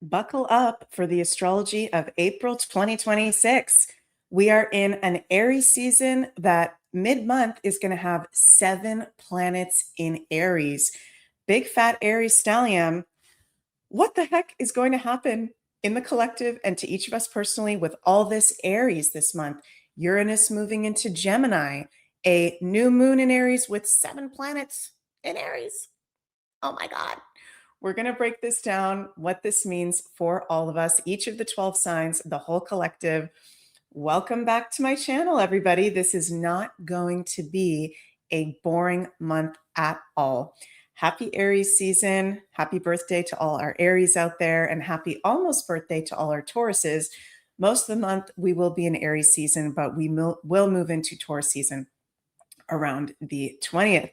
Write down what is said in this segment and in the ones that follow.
Buckle up for the astrology of April 2026. We are in an Aries season that mid-month is going to have 7 planets in Aries. Big fat Aries stallion. What the heck is going to happen in the collective and to each of us personally with all this Aries this month? Uranus moving into Gemini, a new moon in Aries with 7 planets in Aries. Oh my God. We're going to break this down, what this means for all of us, each of the 12 signs, the whole collective. Welcome back to my channel, everybody. This is not going to be a boring month at all. Happy Aries season. Happy birthday to all our Aries out there, and happy almost birthday to all our Tauruses. Most of the month we will be in Aries season, but we will move into Taurus season around the 20th.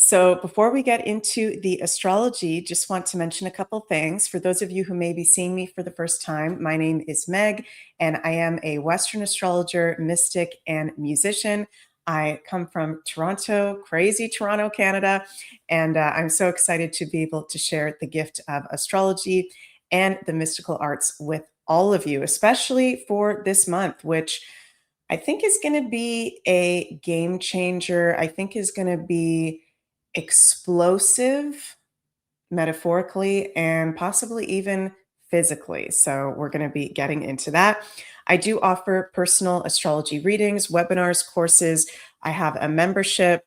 So before we get into the astrology, just want to mention a couple things. For those of you who may be seeing me for the first time, my name is Meg, and I am a Western astrologer, mystic, and musician. I come from Toronto, crazy Toronto, Canada, and I'm so excited to be able to share the gift of astrology and the mystical arts with all of you, especially for this month, which I think is going to be a game changer. I think is going to be explosive metaphorically and possibly even physically. So we're going to be getting into that. I do offer personal astrology readings, webinars, courses. I have a membership,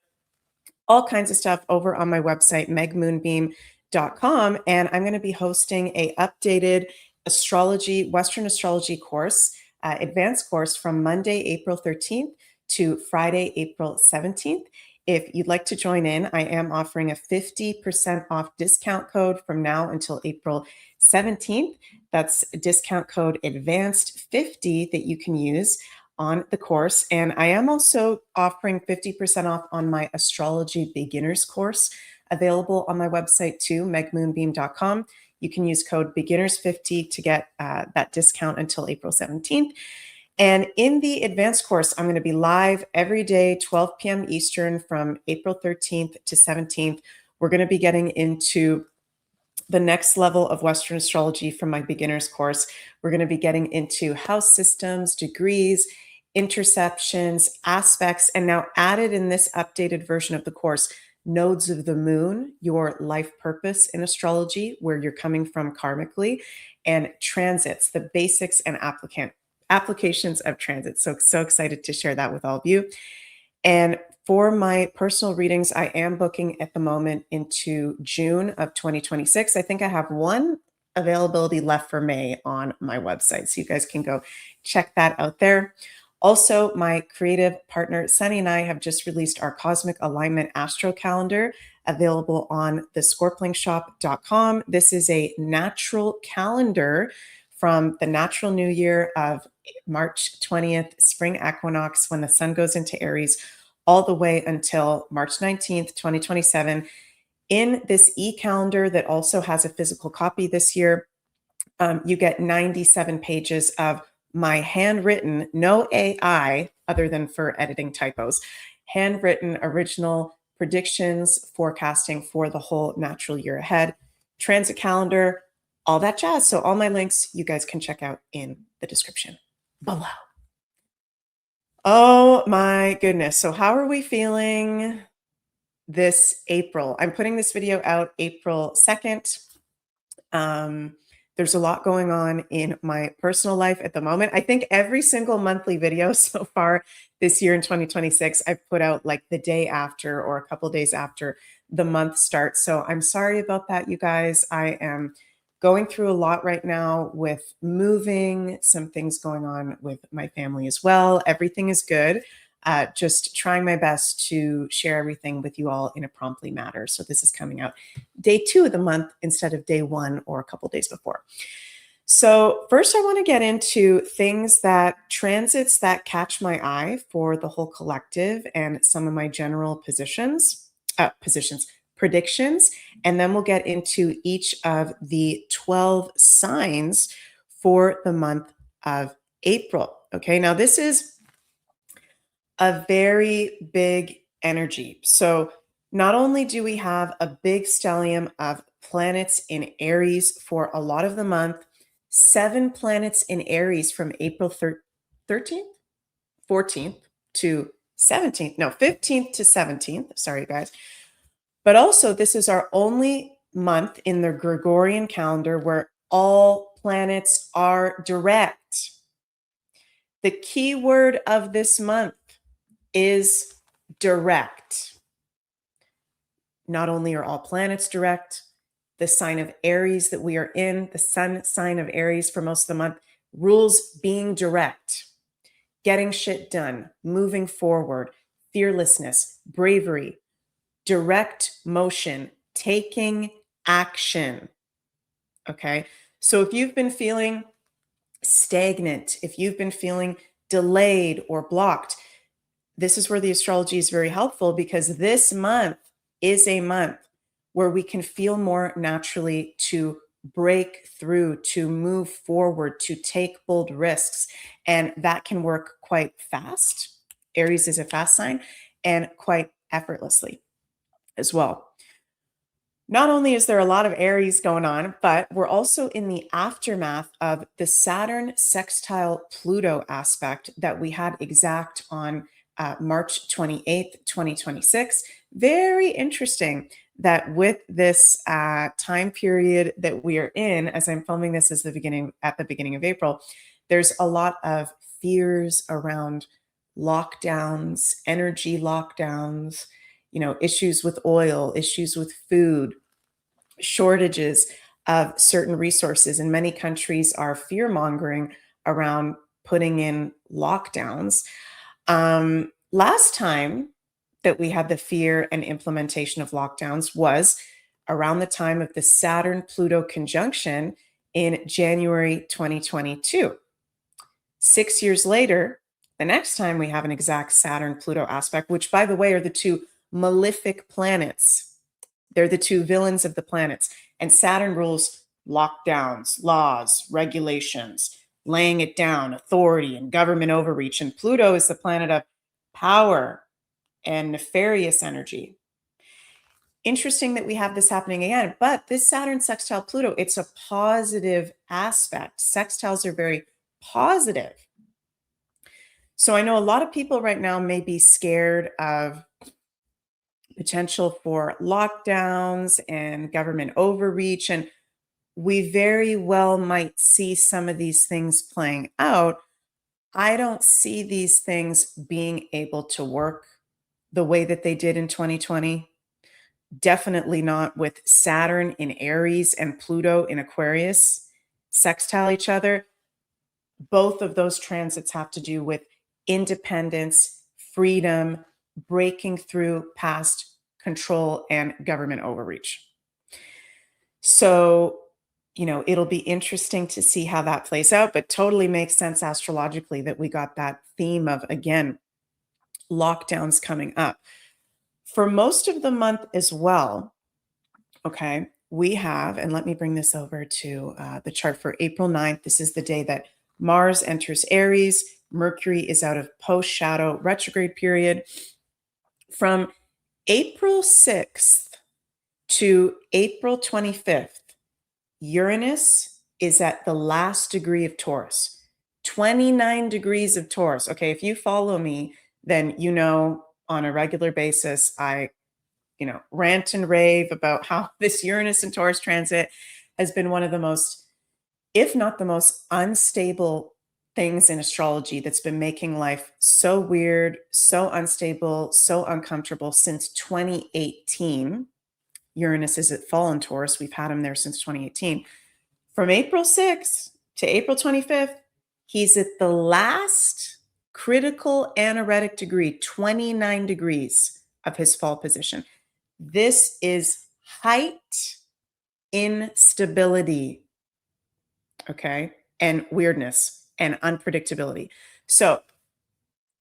all kinds of stuff over on my website, megmoonbeam.com. And I'm going to be hosting a updated astrology, Western astrology course, advanced course from Monday, April 13th to Friday, April 17th. If you'd like to join in, I am offering a 50% off discount code from now until April 17th. That's discount code advanced50 that you can use on the course. And I am also offering 50% off on my astrology beginners course, available on my website too, megmoonbeam.com. You can use code beginners50 to get that discount until April 17th. And in the advanced course, I'm going to be live every day, 12 p.m. Eastern from April 13th to 17th. We're going to be getting into the next level of Western astrology from my beginner's course. We're going to be getting into house systems, degrees, interceptions, aspects, and now added in this updated version of the course, nodes of the moon, your life purpose in astrology, where you're coming from karmically, and transits, the basics and applications of transit. So excited to share that with all of you. And for my personal readings, I am booking at the moment into June of 2026. I think I have one availability left for May on my website. So you guys can go check that out there. Also, my creative partner, Sunny, and I have just released our Cosmic Alignment Astro Calendar, available on the scorplingshop.com. This is a natural calendar from the natural new year of March 20th, spring equinox, when the sun goes into Aries, all the way until March 19th, 2027. In this e-calendar that also has a physical copy this year, you get 97 pages of my handwritten, no AI other than for editing typos, handwritten original predictions, forecasting for the whole natural year ahead, transit calendar, all that jazz. So all my links you guys can check out in the description below. Oh my goodness. So how are we feeling this April? I'm putting this video out April 2nd. There's a lot going on in my personal life at the moment. I think every single monthly video so far this year in 2026, I've put out like the day after or a couple days after the month starts. So I'm sorry about that, you guys. I am going through a lot right now with moving, some things going on with my family as well. Everything is good. Just trying my best to share everything with you all in a promptly manner. So this is coming out day 2 of the month instead of day 1 or a couple days before. So first I want to get into things transits that catch my eye for the whole collective and some of my general predictions. And then we'll get into each of the 12 signs for the month of April. Okay, now this is a very big energy. So not only do we have a big stellium of planets in Aries for a lot of the month. 7 planets in Aries from April 13th, 14th to 17th. No, 15th to 17th. Sorry, guys. But also, this is our only month in the Gregorian calendar where all planets are direct. The key word of this month is direct. Not only are all planets direct, the sign of Aries that we are in, the sun sign of Aries for most of the month, rules being direct, getting shit done, moving forward, fearlessness, bravery, direct motion, taking action. Okay. So if you've been feeling stagnant, if you've been feeling delayed or blocked, this is where the astrology is very helpful, because this month is a month where we can feel more naturally to break through, to move forward, to take bold risks. And that can work quite fast. Aries is a fast sign, and quite effortlessly as well. Not only is there a lot of Aries going on, but we're also in the aftermath of the Saturn sextile Pluto aspect that we had exact on March 28th, 2026. Very interesting that with this time period that we are in, as I'm filming this at the beginning of April, there's a lot of fears around lockdowns, energy lockdowns, issues with oil, issues with food, shortages of certain resources. And many countries are fear mongering around putting in lockdowns. Last time that we had the fear and implementation of lockdowns was around the time of the Saturn Pluto conjunction in January 2022. 6 years later, the next time we have an exact Saturn Pluto aspect, which, by the way, are the two malefic planets. They're the two villains of the planets. And Saturn rules lockdowns, laws, regulations, laying it down, authority, and government overreach. And Pluto is the planet of power and nefarious energy. Interesting that we have this happening again. But this Saturn sextile Pluto, it's a positive aspect. Sextiles are very positive. So I know a lot of people right now may be scared of potential for lockdowns and government overreach. And we very well might see some of these things playing out. I don't see these things being able to work the way that they did in 2020. Definitely not with Saturn in Aries and Pluto in Aquarius sextile each other. Both of those transits have to do with independence, freedom, breaking through past control and government overreach. So, it'll be interesting to see how that plays out, but totally makes sense astrologically that we got that theme of, again, lockdowns coming up. For most of the month as well, okay, we have, and let me bring this over to the chart for April 9th. This is the day that Mars enters Aries. Mercury is out of post-shadow retrograde period. From April 6th to April 25th, Uranus is at the last degree of Taurus, 29 degrees of Taurus. Okay, if you follow me, then on a regular basis, I rant and rave about how this Uranus and Taurus transit has been one of the most, if not the most unstable things in astrology that's been making life so weird, so unstable, so uncomfortable since 2018. Uranus is at fallen Taurus. We've had him there since 2018. From April 6th to April 25th, he's at the last critical anaretic degree, 29 degrees of his fall position. This is height instability, okay, and weirdness and unpredictability. So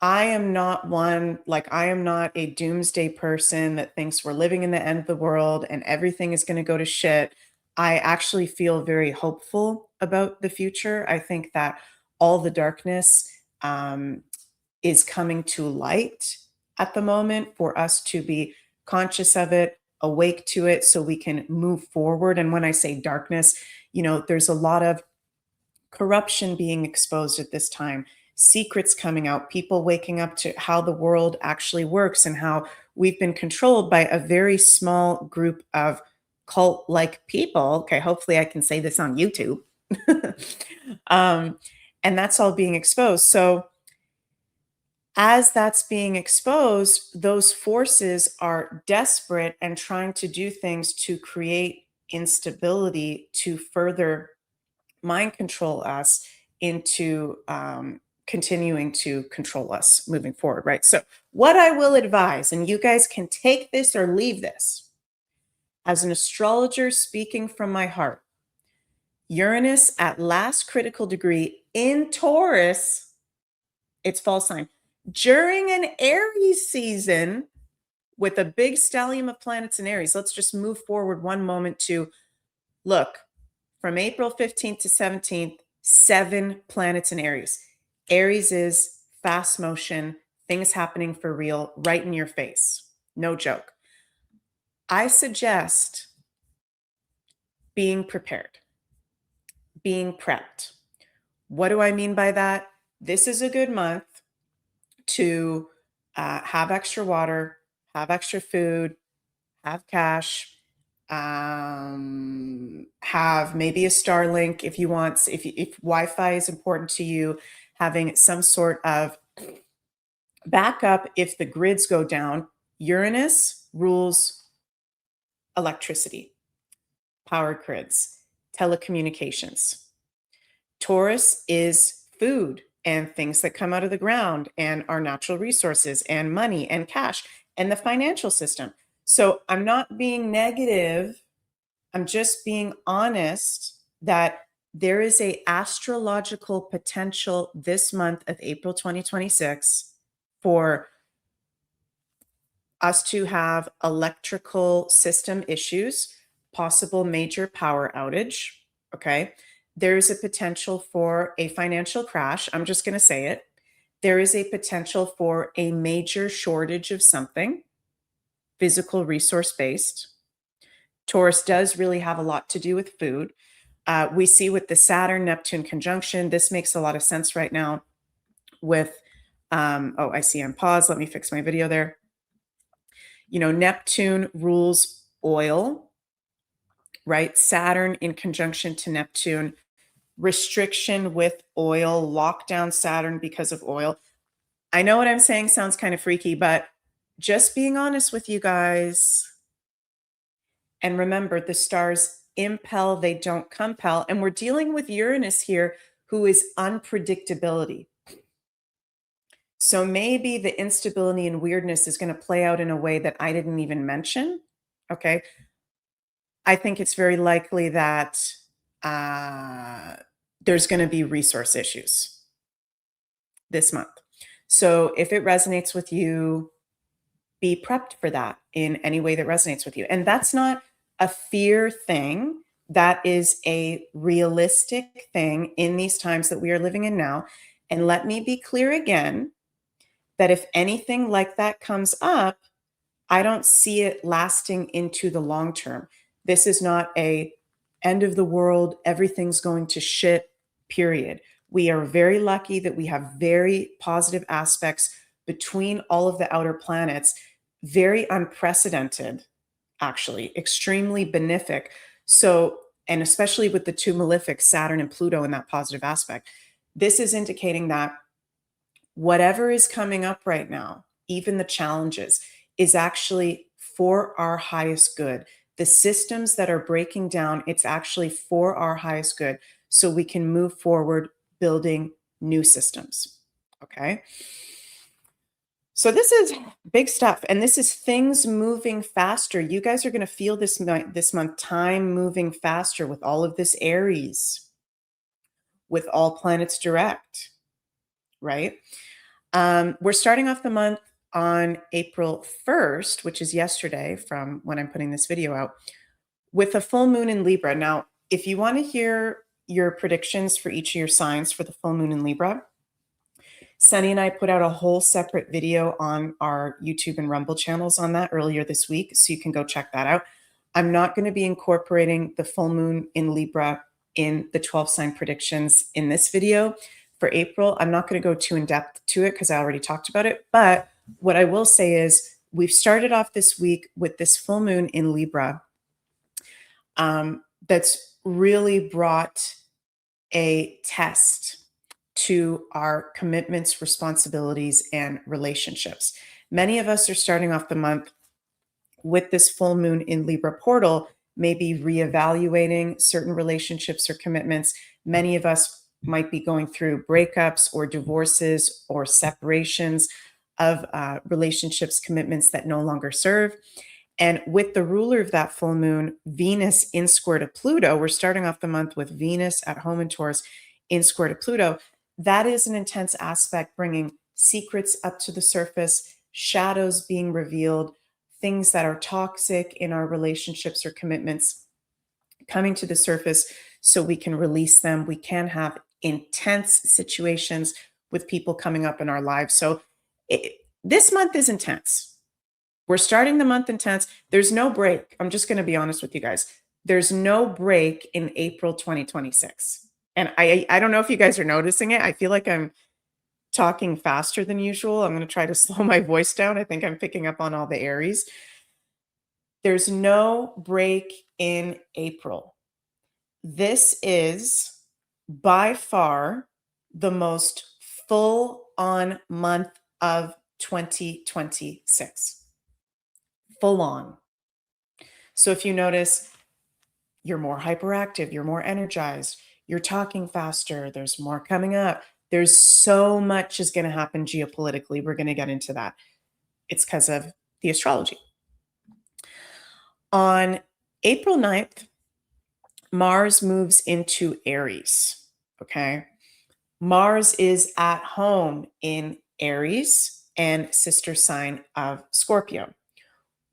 I am not a doomsday person that thinks we're living in the end of the world and everything is going to go to shit. I actually feel very hopeful about the future. I think that all the darkness is coming to light at the moment for us to be conscious of it, awake to it so we can move forward. And when I say darkness, there's a lot of corruption being exposed at this time, secrets coming out, people waking up to how the world actually works and how we've been controlled by a very small group of cult like people. Okay, hopefully I can say this on YouTube. um, and that's all being exposed. So, as that's being exposed, those forces are desperate and trying to do things to create instability to further mind control us into continuing to control us moving forward, right? So, what I will advise, and you guys can take this or leave this, as an astrologer speaking from my heart, Uranus at last critical degree in Taurus, it's fall sign, during an Aries season with a big stellium of planets in Aries. Let's just move forward one moment to look from April 15th to 17th, 7 planets in Aries. Aries is fast motion, things happening for real, right in your face. No joke. I suggest being prepared, being prepped. What do I mean by that? This is a good month to have extra water, have extra food, have cash, have maybe a Starlink if you want, if Wi-Fi is important to you, having some sort of backup if the grids go down. Uranus rules electricity, power grids, telecommunications. Taurus is food and things that come out of the ground and our natural resources and money and cash and the financial system. So I'm not being negative. I'm just being honest that there is a astrological potential this month of April 2026 for us to have electrical system issues, possible major power outage. Okay. There is a potential for a financial crash. I'm just going to say it. There is a potential for a major shortage of something, physical resource based. Taurus does really have a lot to do with food. We see with the Saturn Neptune conjunction, this makes a lot of sense right now with, I see I'm paused. Let me fix my video there. Neptune rules oil, right? Saturn in conjunction to Neptune, restriction with oil, lockdown Saturn because of oil. I know what I'm saying sounds kind of freaky, but just being honest with you guys. And remember, the stars impel, they don't compel. And we're dealing with Uranus here, who is unpredictability. So maybe the instability and weirdness is going to play out in a way that I didn't even mention. Okay. I think it's very likely that there's going to be resource issues this month. So if it resonates with you, be prepped for that in any way that resonates with you. And that's not a fear thing. That is a realistic thing in these times that we are living in now. And let me be clear again that if anything like that comes up, I don't see it lasting into the long term. This is not a end of the world, everything's going to shit, period. We are very lucky that we have very positive aspects between all of the outer planets, very unprecedented, actually, extremely benefic. So, and especially with the 2 malefics, Saturn and Pluto in that positive aspect, this is indicating that whatever is coming up right now, even the challenges, is actually for our highest good. The systems that are breaking down, it's actually for our highest good. So we can move forward building new systems. Okay. So this is big stuff. And this is things moving faster. You guys are going to feel this month, time moving faster with all of this Aries, with all planets direct, right? We're starting off the month on April 1st, which is yesterday from when I'm putting this video out, with a full moon in Libra. Now, if you want to hear your predictions for each of your signs for the full moon in Libra, Sunny and I put out a whole separate video on our YouTube and Rumble channels on that earlier this week, so you can go check that out. I'm not going to be incorporating the full moon in Libra in the 12 sign predictions in this video for April. I'm not going to go too in depth to it because I already talked about it. But what I will say is we've started off this week with this full moon in Libra that's really brought a test to our commitments, responsibilities, and relationships. Many of us are starting off the month with this full moon in Libra portal, maybe reevaluating certain relationships or commitments. Many of us might be going through breakups or divorces or separations of relationships, commitments that no longer serve. And with the ruler of that full moon, Venus in square to Pluto, we're starting off the month with Venus at home in Taurus in square to Pluto. That is an intense aspect, bringing secrets up to the surface, shadows being revealed, things that are toxic in our relationships or commitments coming to the surface so we can release them. We can have intense situations with people coming up in our lives. So this month is intense. We're starting the month intense. There's no break. I'm just going to be honest with you guys. There's no break in April 2026. And I don't know if you guys are noticing it. I feel like I'm talking faster than usual. I'm going to try to slow my voice down. I think I'm picking up on all the Aries. There's no break in April. This is by far the most full on month of 2026. Full on. So if you notice, you're more hyperactive, you're more energized, you're talking faster, there's more coming up. There's so much is going to happen geopolitically. We're going to get into that. It's because of the astrology. On April 9th, Mars moves into Aries. Okay. Mars is at home in Aries and sister sign of Scorpio.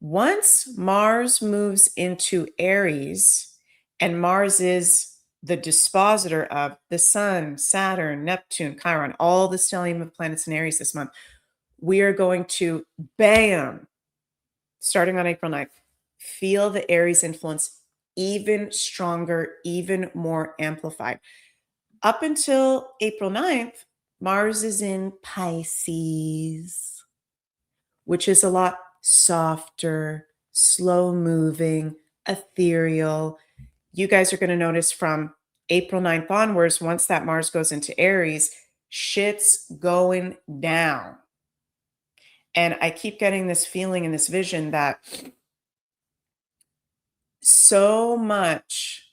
Once Mars moves into Aries, and Mars is the dispositor of the Sun, Saturn, Neptune, Chiron, all the stellium of planets in Aries this month, we are going to, bam, starting on April 9th, feel the Aries influence even stronger, even more amplified. Up until April 9th, Mars is in Pisces, which is a lot softer, slow moving, ethereal. You guys are going to notice from April 9th onwards, once that Mars goes into Aries, shit's going down. And I keep getting this feeling and this vision that so much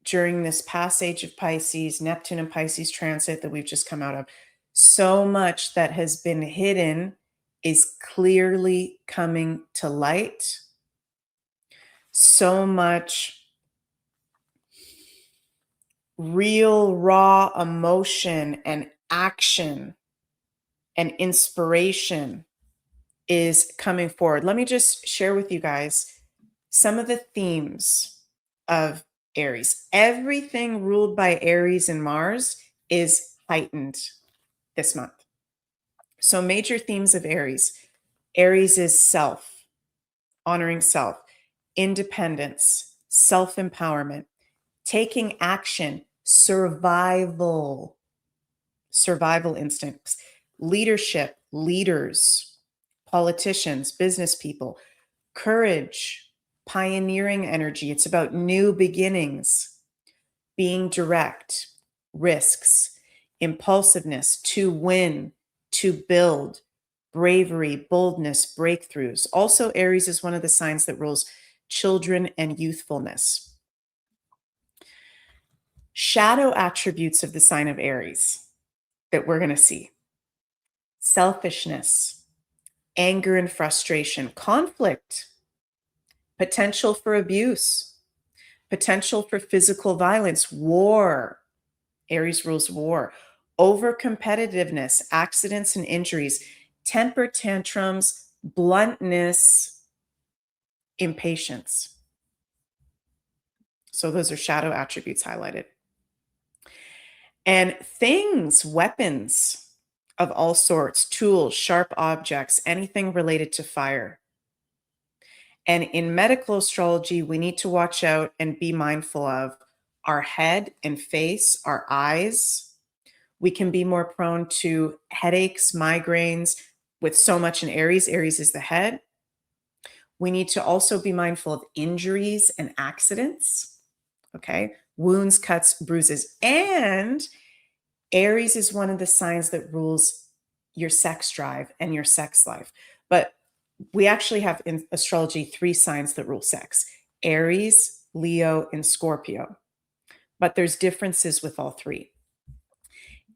during this passage of Pisces, Neptune and Pisces transit that we've just come out of, so much that has been hidden is clearly coming to light. So much real, raw emotion and action and inspiration is coming forward. Let me just share with you guys some of the themes of Aries. Everything ruled by Aries and Mars is heightened this month. So major themes of Aries. Aries is self, honoring self, independence, self-empowerment, taking action, survival instincts, leadership, leaders, politicians, business people, courage, pioneering energy. It's about new beginnings, being direct, risks, impulsiveness, to win, to build, bravery, boldness, breakthroughs. Also, Aries is one of the signs that rules children and youthfulness. Shadow attributes of the sign of Aries that we're going to see: selfishness, anger and frustration, conflict, potential for abuse, potential for physical violence, war. Aries rules war, over competitiveness, accidents and injuries, temper tantrums, bluntness, impatience. So those are shadow attributes highlighted. And things, weapons, of all sorts, tools, sharp objects, anything related to fire. And in medical astrology, we need to watch out and be mindful of our head and face, our eyes. We can be more prone to headaches, migraines with so much in Aries. Aries is the head. We need to also be mindful of injuries and accidents. Okay. Wounds, cuts, bruises. And Aries is one of the signs that rules your sex drive and your sex life. But we actually have in astrology 3 signs that rule sex: Aries, Leo, and Scorpio. But there's differences with all 3.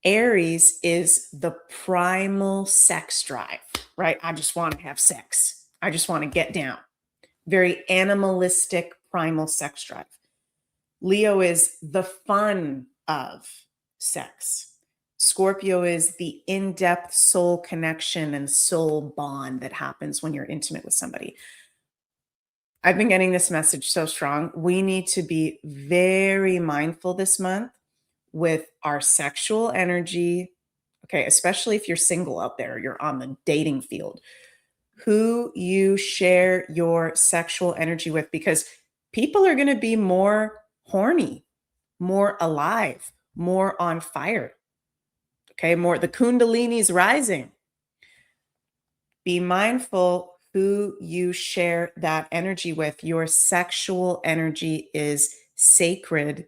Aries is the primal sex drive, right? I just want to have sex. I just want to get down. Very animalistic, primal sex drive. Leo is the fun of sex. Scorpio is the in-depth soul connection and soul bond that happens when you're intimate with somebody. I've been getting this message so strong. We need to be very mindful this month with our sexual energy. Okay, especially if you're single out there, you're on the dating field, who you share your sexual energy with, because people are going to be more horny, more alive, more on fire. Okay, more the Kundalini's rising. Be mindful who you share that energy with. Your sexual energy is sacred.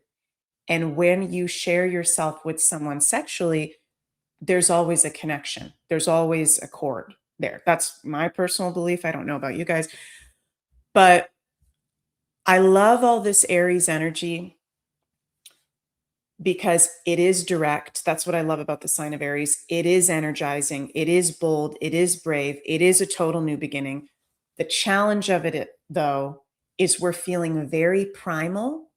And when you share yourself with someone sexually, there's always a connection. There's always a cord there. That's my personal belief. I don't know about you guys, but I love all this Aries energy because it is direct. That's what I love about the sign of Aries. It is energizing. It is bold. It is brave. It is a total new beginning. The challenge of it, though, is we're feeling very primal.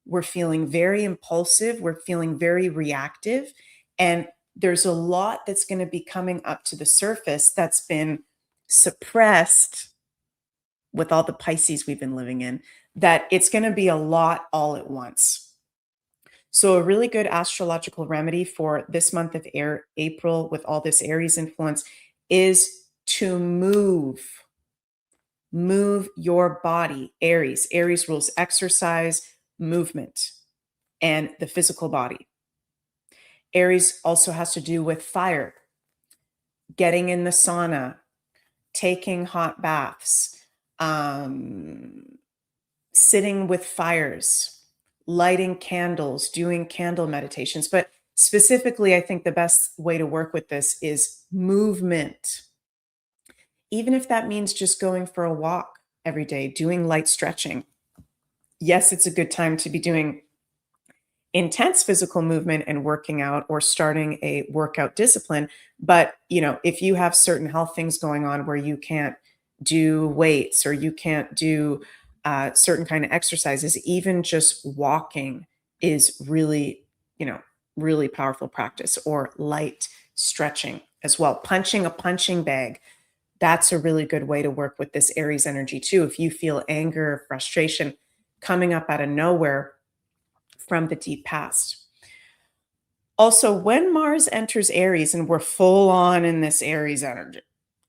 We're feeling very impulsive. We're feeling very reactive. And there's a lot that's going to be coming up to the surface that's been suppressed with all the Pisces we've been living in, that it's going to be a lot all at once. So a really good astrological remedy for this month of April with all this Aries influence is to move your body. Aries rules exercise, movement, and the physical body. Aries also has to do with fire, getting in the sauna, taking hot baths, sitting with fires, lighting candles, doing candle meditations. But specifically, I think the best way to work with this is movement. Even if that means just going for a walk every day, doing light stretching. Yes, it's a good time to be doing intense physical movement and working out or starting a workout discipline. But, if you have certain health things going on where you can't do weights or you can't do certain kind of exercises, even just walking is really, really powerful practice, or light stretching as well. Punching a punching bag. That's a really good way to work with this Aries energy too. If you feel anger, frustration coming up out of nowhere from the deep past. Also, when Mars enters Aries, and we're full on in this Aries energy,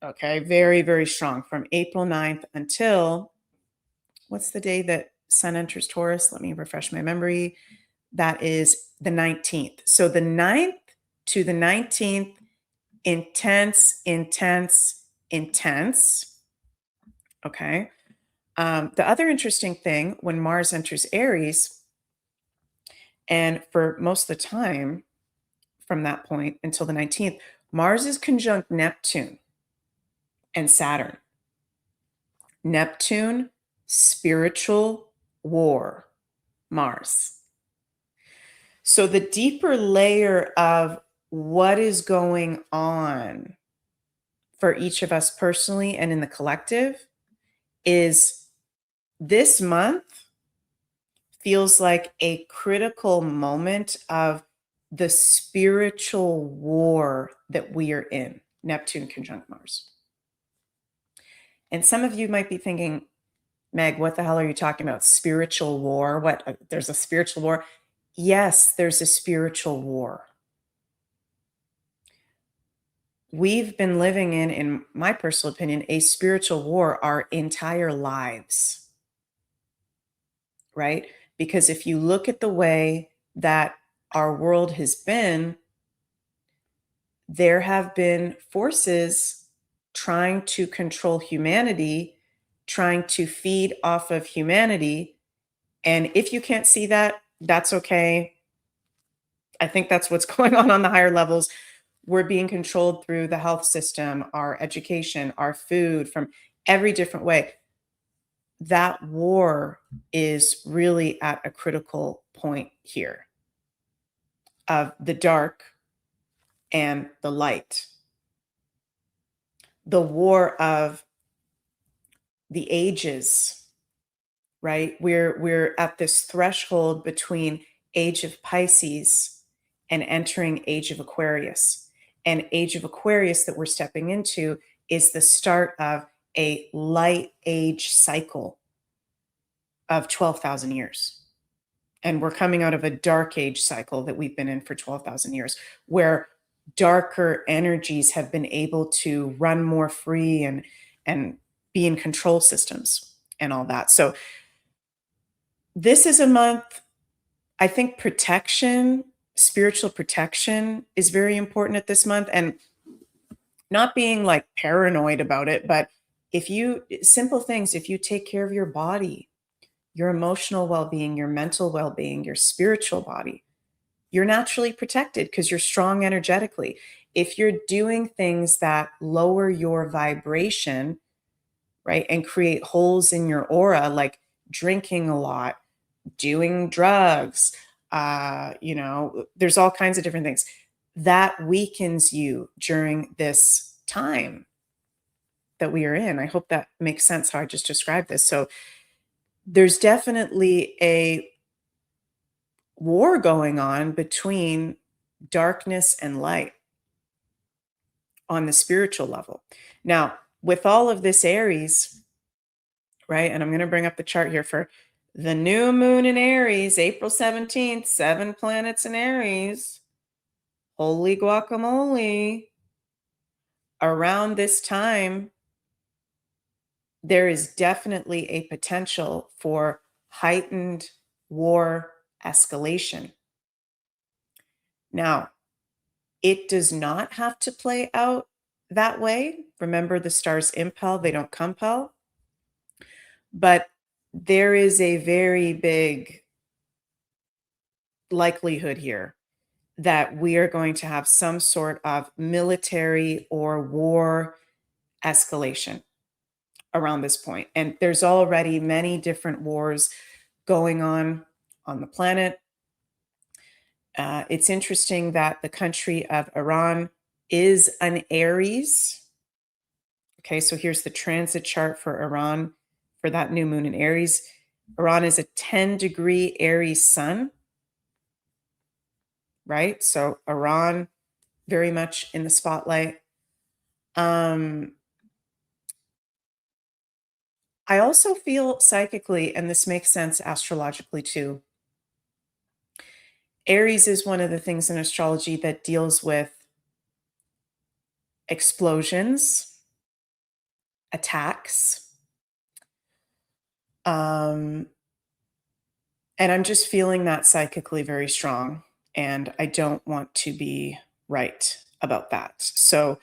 okay, very, very strong from April 9th until, what's the day that Sun enters Taurus? Let me refresh my memory. That is the 19th. So the 9th to the 19th, intense, intense, intense. Okay. The other interesting thing when Mars enters Aries, and for most of the time from that point until the 19th, Mars is conjunct Neptune and Saturn. Neptune, spiritual war, Mars. So the deeper layer of what is going on for each of us personally and in the collective is this month feels like a critical moment of the spiritual war that we are in, Neptune conjunct Mars. And some of you might be thinking, Meg, what the hell are you talking about? Spiritual war? What? There's a spiritual war? Yes, there's a spiritual war. we've been living in my personal opinion, a spiritual war our entire lives, right? Because if you look at the way that our world has been, there have been forces trying to control humanity, trying to feed off of humanity. And if you can't see that, that's okay. I think that's what's going on the higher levels. We're being controlled through the health system, our education, our food, from every different way. That war is really at a critical point here of the dark and the light, the war of the ages, right? We're at this threshold between age of Pisces and entering age of Aquarius. And age of Aquarius that we're stepping into is the start of a light age cycle of 12,000 years. And we're coming out of a dark age cycle that we've been in for 12,000 years, where darker energies have been able to run more free and be in control systems and all that. So this is a month, I think protection, spiritual protection is very important at this month, and not being like paranoid about it, but if you simple things, if you take care of your body, your emotional well-being, your mental well-being, your spiritual body, you're naturally protected because you're strong energetically. If you're doing things that lower your vibration, right, and create holes in your aura, like drinking a lot, doing drugs, there's all kinds of different things that weakens you during this time that we are in. I hope that makes sense how I just described this. So there's definitely a war going on between darkness and light on the spiritual level. Now, with all of this Aries, right? And I'm going to bring up the chart here for the new moon in Aries, April 17th, 7 planets in Aries. Holy guacamole. Around this time, there is definitely a potential for heightened war escalation. Now, it does not have to play out that way. Remember, the stars impel, they don't compel. But there is a very big likelihood here that we are going to have some sort of military or war escalation around this point. And there's already many different wars going on the planet. It's interesting that the country of Iran is an Aries. Okay, so here's the transit chart for Iran for that new moon in Aries. Iran is a 10-degree Aries sun, right? So Iran very much in the spotlight. I also feel psychically, and this makes sense astrologically too. Aries is one of the things in astrology that deals with explosions, attacks. And I'm just feeling that psychically very strong. And I don't want to be right about that. So,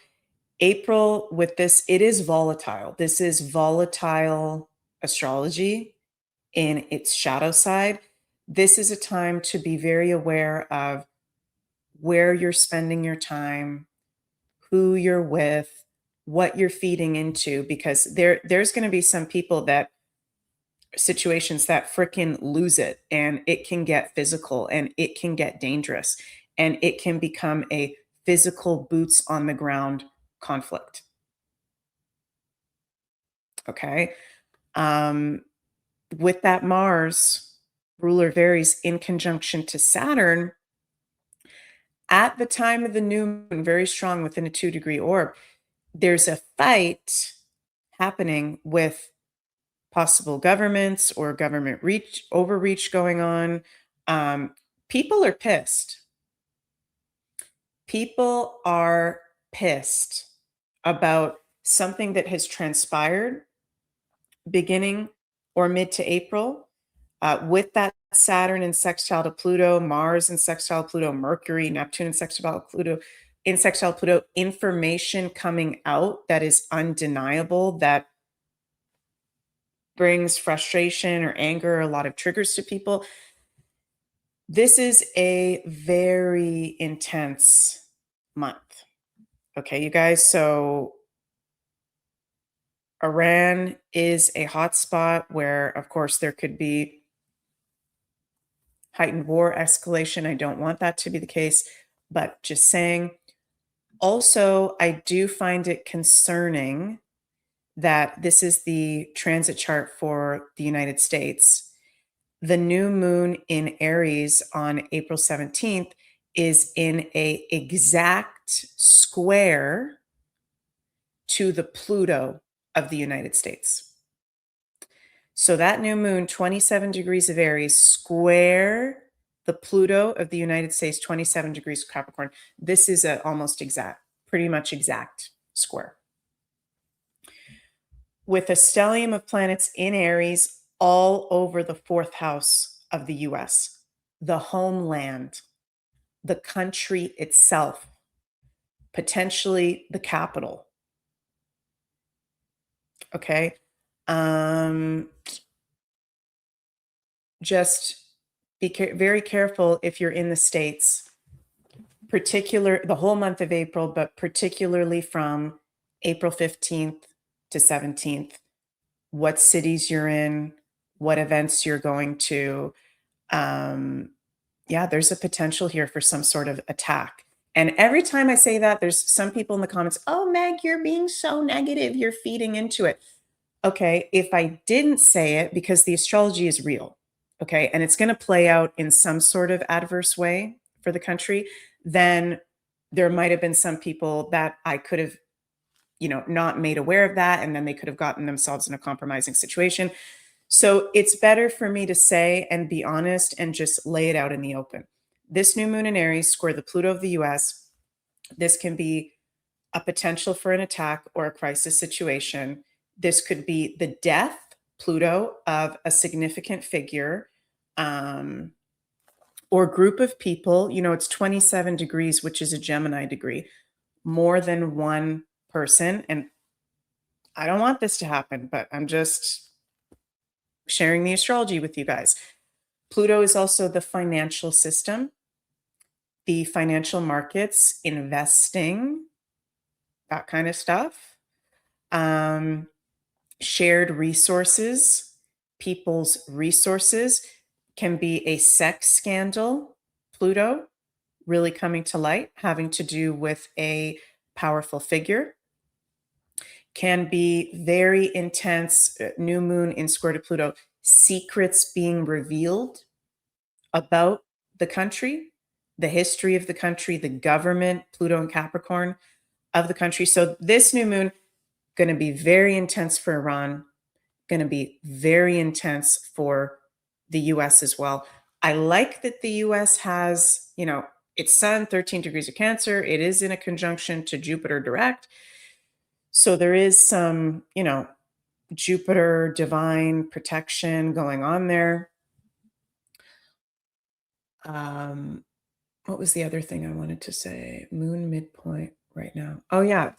April with this, it is volatile. This is volatile astrology in its shadow side. This is a time to be very aware of where you're spending your time, who you're with, what you're feeding into, because there's going to be some people that situations that freaking lose it, and it can get physical and it can get dangerous and it can become a physical boots on the ground conflict. Okay. Um, with that Mars, ruler of Aries in conjunction to Saturn, at the time of the new moon, very strong within a 2-degree orb, there's a fight happening with possible governments or government overreach going on. People are pissed. People are pissed about something that has transpired beginning or mid to April, with that Saturn in sextile to Pluto, Mars in sextile Pluto, Mercury, Neptune in sextile Pluto, information coming out that is undeniable, that brings frustration or anger, or a lot of triggers to people. This is a very intense month. Okay, you guys. So Iran is a hotspot where, of course, there could be heightened war escalation. I don't want that to be the case, but just saying. Also, I do find it concerning that this is the transit chart for the United States. The new moon in Aries on April 17th is in a exact square to the Pluto of the United States. So that new moon, 27 degrees of Aries, square the Pluto of the United States, 27 degrees of Capricorn. This is a almost exact, pretty much exact square. With a stellium of planets in Aries all over the fourth house of the US, the homeland, the country itself, potentially the capital. Okay. Just be very careful if you're in the States, the whole month of April, but particularly from April 15th to 17th, what cities you're in, what events you're going to. Yeah, there's a potential here for some sort of attack. And every time I say that, there's some people in the comments, oh, Meg, you're being so negative. You're feeding into it. Okay, if I didn't say it, because the astrology is real, okay, and it's going to play out in some sort of adverse way for the country, then there might have been some people that I could have, not made aware of that, and then they could have gotten themselves in a compromising situation. So it's better for me to say and be honest and just lay it out in the open. This new moon in Aries square the Pluto of the US. This can be a potential for an attack or a crisis situation. This could be the death, Pluto, of a significant figure or group of people. It's 27 degrees, which is a Gemini degree, more than one person. And I don't want this to happen, but I'm just sharing the astrology with you guys. Pluto is also the financial system, the financial markets, investing, that kind of stuff. Shared resources, people's resources, can be a sex scandal, Pluto, really coming to light, having to do with a powerful figure. Can be very intense, new moon in square to Pluto, secrets being revealed about the country, the history of the country, the government, Pluto and Capricorn of the country. So this new moon, going to be very intense for Iran, going to be very intense for the US as well. I like that the US has, its sun, 13 degrees of Cancer. It is in a conjunction to Jupiter direct. So there is some, Jupiter divine protection going on there. What was the other thing I wanted to say? Moon midpoint right now. Oh yeah,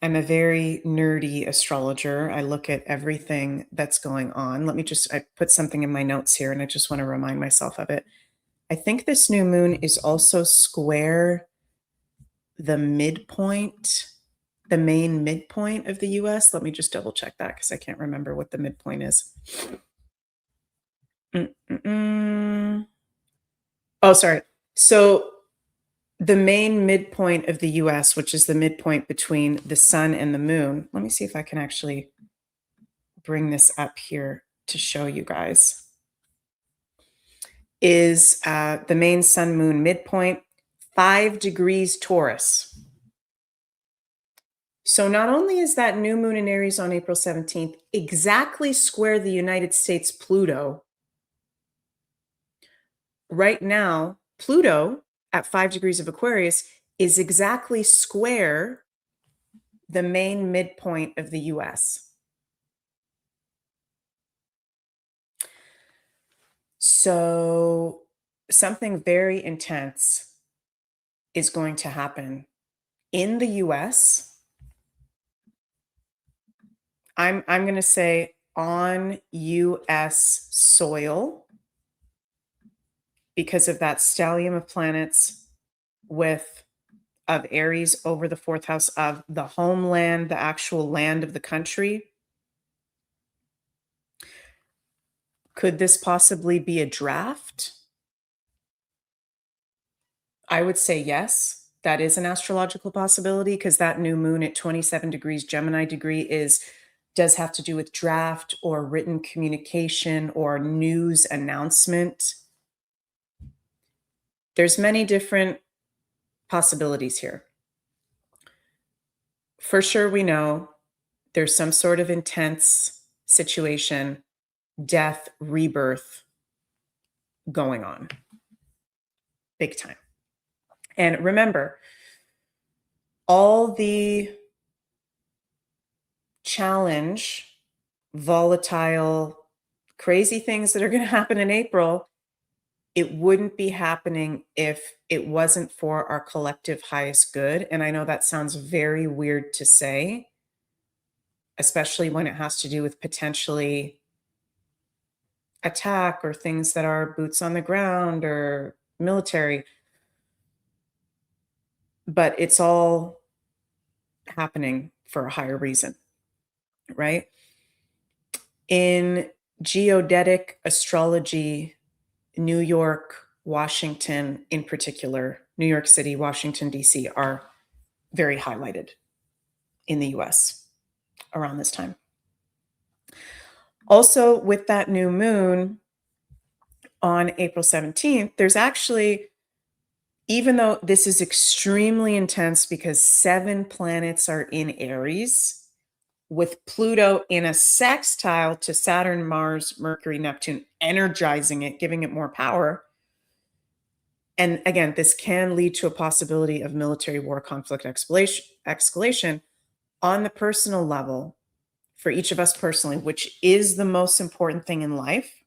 I'm a very nerdy astrologer. I look at everything that's going on. I put something in my notes here and I just want to remind myself of it. I think this new moon is also square the midpoint, the main midpoint of the US. Let me just double check that because I can't remember what the midpoint is. Oh, sorry. So the main midpoint of the US, which is the midpoint between the sun and the moon. Let me see if I can actually bring this up here to show you guys. Is the main sun moon midpoint, 5 degrees Taurus. So not only is that new moon in Aries on April 17th exactly square the United States Pluto, right now, Pluto at 5 degrees of Aquarius is exactly square the main midpoint of the US. So something very intense is going to happen in the US. I'm going to say on US soil because of that stellium of planets with of Aries over the fourth house of the homeland, the actual land of the country. Could this possibly be a draft? I would say yes. That is an astrological possibility because that new moon at 27 degrees Gemini degree does have to do with draft or written communication or news announcement. There's many different possibilities here. For sure, we know there's some sort of intense situation, death, rebirth going on big time. And remember, all the challenge, volatile, crazy things that are going to happen in April, it wouldn't be happening if it wasn't for our collective highest good. And I know that sounds very weird to say, especially when it has to do with potentially attack or things that are boots on the ground or military. But it's all happening for a higher reason, right? In geodetic astrology, New York, Washington, in particular, New York City, Washington, D.C., are very highlighted in the US around this time. Also, with that new moon on April 17th, there's actually, even though this is extremely intense because 7 planets are in Aries, with Pluto in a sextile to Saturn, Mars, Mercury, Neptune, energizing it, giving it more power. And again, this can lead to a possibility of military war, conflict, escalation on the personal level for each of us personally, which is the most important thing in life.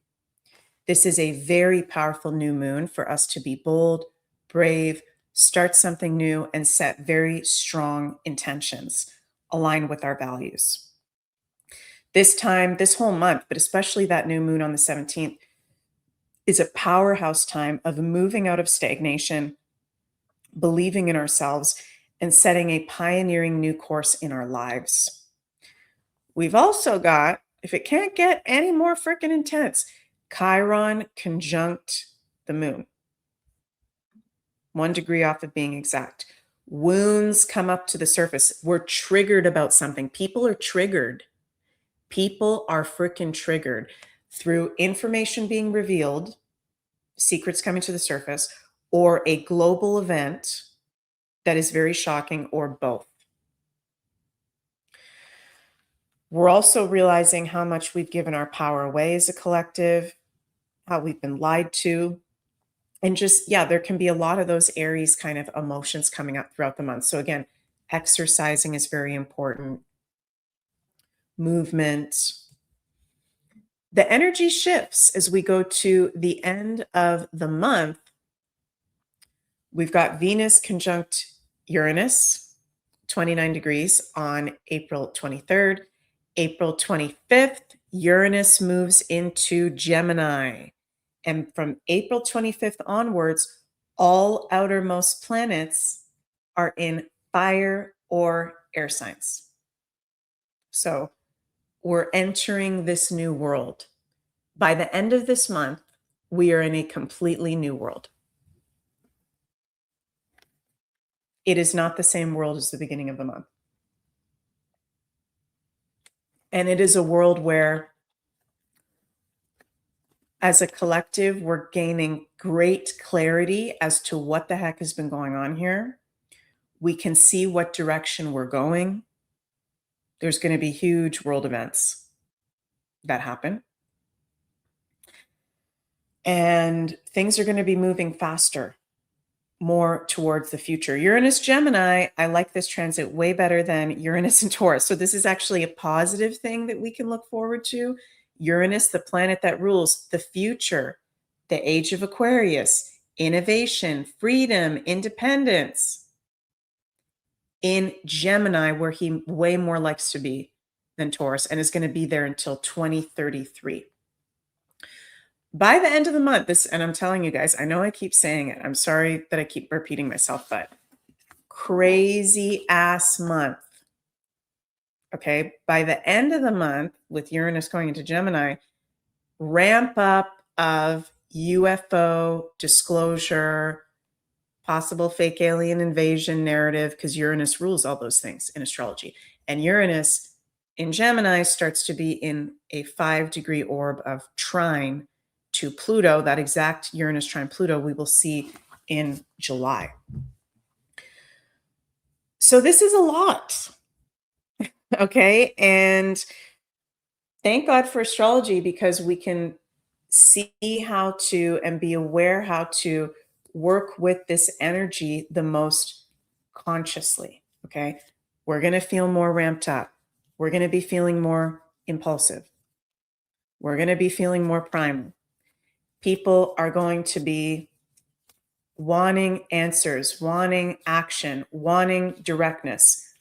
This is a very powerful new moon for us to be bold, brave, start something new, and set very strong intentions aligned with our values. This time, this whole month, but especially that new moon on the 17th, is a powerhouse time of moving out of stagnation, believing in ourselves, and setting a pioneering new course in our lives. We've also got, if it can't get any more freaking intense, Chiron conjunct the moon. 1 degree off of being exact. Wounds come up to the surface. We're triggered about something. People are triggered. People are freaking triggered through information being revealed, secrets coming to the surface, or a global event that is very shocking, or both. We're also realizing how much we've given our power away as a collective, how we've been lied to. And just, yeah, there can be a lot of those Aries kind of emotions coming up throughout the month. So again, exercising is very important. Movement. The energy shifts as we go to the end of the month. We've got Venus conjunct Uranus, 29 degrees on April 23rd. April 25th, Uranus moves into Gemini. And from April 25th onwards, all outermost planets are in fire or air signs. So we're entering this new world. By the end of this month, we are in a completely new world. It is not the same world as the beginning of the month. And it is a world where, as a collective, we're gaining great clarity as to what the heck has been going on here. We can see what direction we're going. There's going to be huge world events that happen. And things are going to be moving faster. more towards the future. Uranus Gemini, I like this transit way better than Uranus and Taurus. So this is actually a positive thing that we can look forward to. Uranus, the planet that rules the future, the age of Aquarius, innovation, freedom, independence. In Gemini, where he way more likes to be than Taurus, and is going to be there until 2033. By the end of the month, and I'm telling you guys, I know I keep saying it. I'm sorry that I keep repeating myself, but crazy ass month. Okay. By the end of the month, with Uranus going into Gemini, ramp up of UFO disclosure, possible fake alien invasion narrative, because Uranus rules all those things in astrology. And Uranus in Gemini starts to be in a 5-degree orb of trine to Pluto. That exact Uranus trine Pluto we will see in July. So this is a lot. Okay. And thank God for astrology, because we can see how to and be aware how to work with this energy the most consciously. Okay. We're going to feel more ramped up. We're going to be feeling more impulsive. We're going to be feeling more primal. People are going to be wanting answers, wanting action, wanting directness.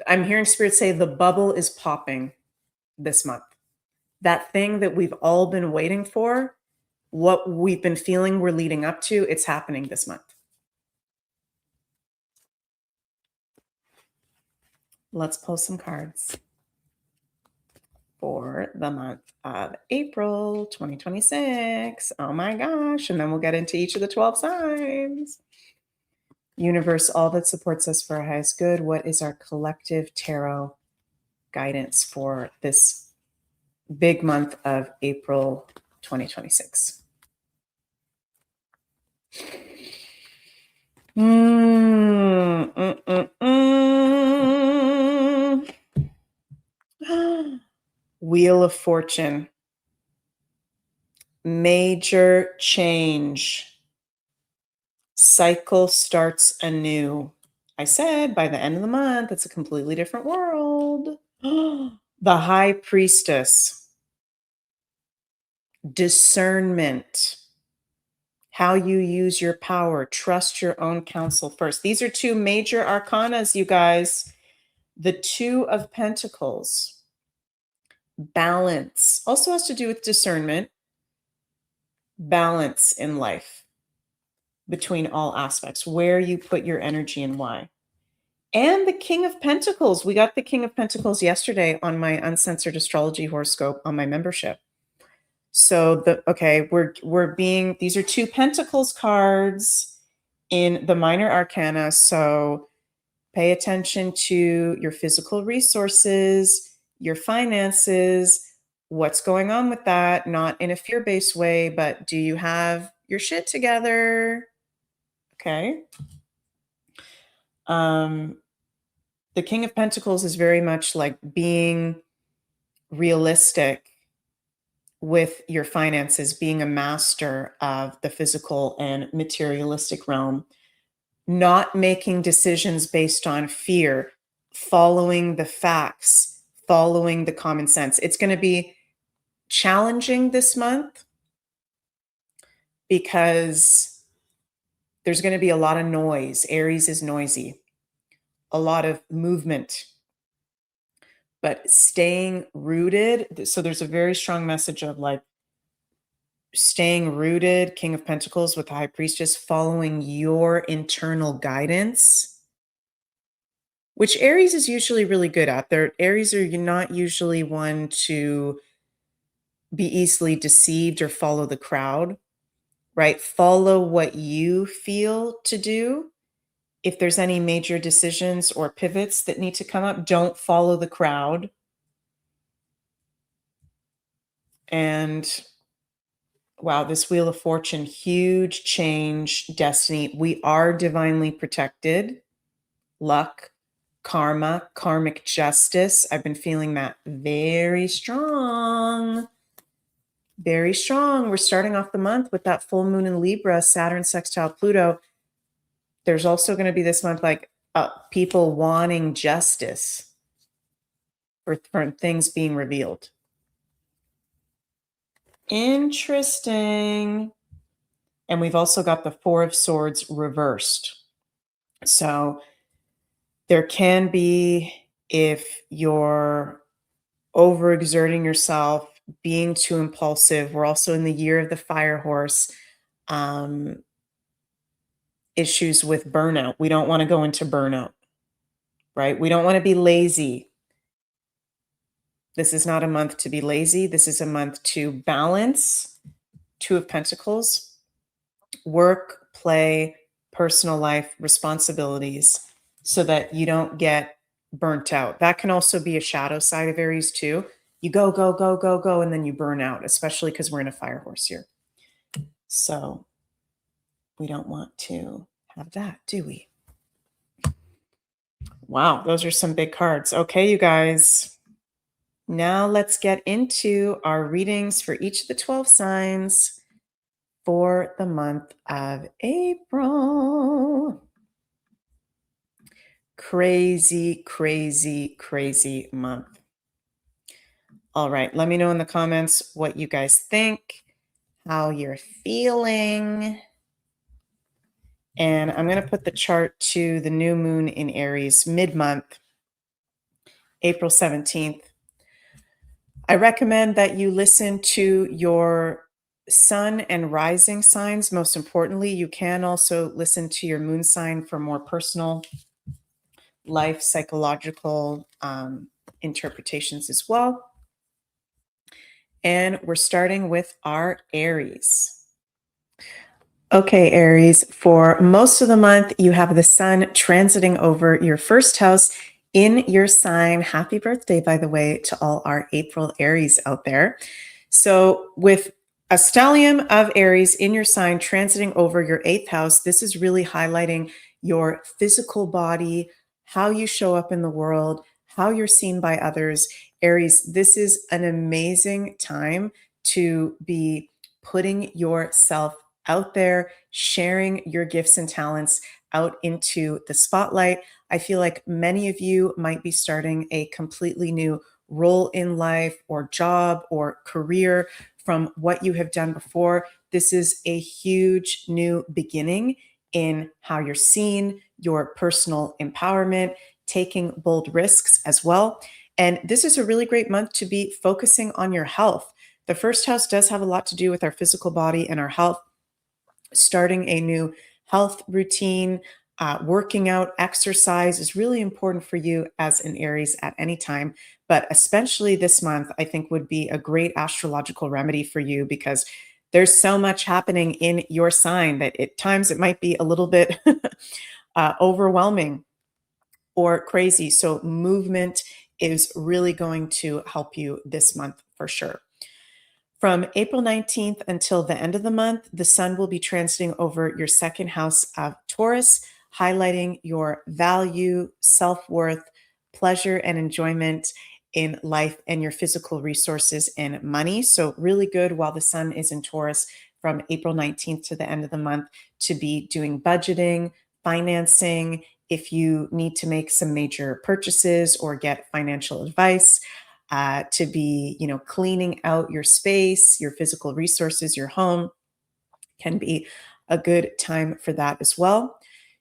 I'm hearing Spirit say the bubble is popping this month. That thing that we've all been waiting for, what we've been feeling we're leading up to, it's happening this month. Let's pull some cards for the month of April 2026. Oh my gosh. And then we'll get into each of the 12 signs. Universe, all that supports us for our highest good. What is our collective tarot guidance for this big month of April 2026? Wheel of Fortune. Major change. Cycle starts anew. I said by the end of the month, it's a completely different world. The High Priestess. Discernment. How you use your power. Trust your own counsel first. These are two major arcanas, you guys. The Two of Pentacles. Balance. Also has to do with discernment. Balance in life between all aspects. Where you put your energy and why. And the King of Pentacles. We got the King of Pentacles yesterday on my uncensored astrology horoscope on my membership. So these are two Pentacles cards in the minor arcana. So pay attention to your physical resources, your finances, what's going on with that, not in a fear-based way, but do you have your shit together? Okay. The King of Pentacles is very much like being realistic with your finances, being a master of the physical and materialistic realm, not making decisions based on fear, following the facts, following the common sense. It's going to be challenging this month because there's going to be a lot of noise. Aries is noisy, a lot of movement, but staying rooted. So there's a very strong message of like staying rooted, King of Pentacles with the High Priestess, following your internal guidance, which Aries is usually really good at. Aries are not usually one to be easily deceived or follow the crowd, right? Follow what you feel to do. If there's any major decisions or pivots that need to come up, don't follow the crowd. And wow, this Wheel of Fortune, huge change, destiny. We are divinely protected. Luck, karma, karmic justice. I've been feeling that very strong. Very strong. We're starting off the month with that full moon in Libra, Saturn sextile Pluto. There's also going to be this month like people wanting justice for things being revealed. Interesting. And we've also got the Four of Swords reversed. So there can be, if you're overexerting yourself, being too impulsive. We're also in the year of the fire horse. Issues with burnout. We don't want to go into burnout, right? We don't want to be lazy. This is not a month to be lazy. This is a month to balance. Two of Pentacles, work, play, personal life, responsibilities, so that you don't get burnt out. That can also be a shadow side of Aries too. You go, go, go, go, go, and then you burn out, especially because we're in a fire horse here. So we don't want to have that, do we? Wow, those are some big cards. Okay, you guys. Now let's get into our readings for each of the 12 signs for the month of April. Crazy, crazy, crazy month. All right, let me know in the comments what you guys think, how you're feeling. And I'm going to put the chart to the new moon in Aries mid-month, April 17th. I recommend that you listen to your sun and rising signs. Most importantly, you can also listen to your moon sign for more personal life psychological interpretations as well. And we're starting with our Aries. Okay, Aries, for most of the month, you have the sun transiting over your first house in your sign. Happy birthday, by the way, to all our April Aries out there. So with a stellium of Aries in your sign transiting over your 8th house, this is really highlighting your physical body, how you show up in the world, how you're seen by others. Aries, this is an amazing time to be putting yourself out there, sharing your gifts and talents out into the spotlight. I feel like many of you might be starting a completely new role in life or job or career from what you have done before. This is a huge new beginning in how you're seen, your personal empowerment, taking bold risks as well. And this is a really great month to be focusing on your health. The first house does have a lot to do with our physical body and our health. Starting a new health routine, working out, exercise is really important for you as an Aries at any time. But especially this month, I think would be a great astrological remedy for you because there's so much happening in your sign that at times it might be a little bit overwhelming or crazy. So movement is really going to help you this month for sure. From April 19th until the end of the month, the sun will be transiting over your second house of Taurus, highlighting your value, self-worth, pleasure, and enjoyment in life and your physical resources and money. So really good while the sun is in Taurus from April 19th to the end of the month to be doing budgeting, financing, if you need to make some major purchases or get financial advice, to be, cleaning out your space, your physical resources, your home can be a good time for that as well.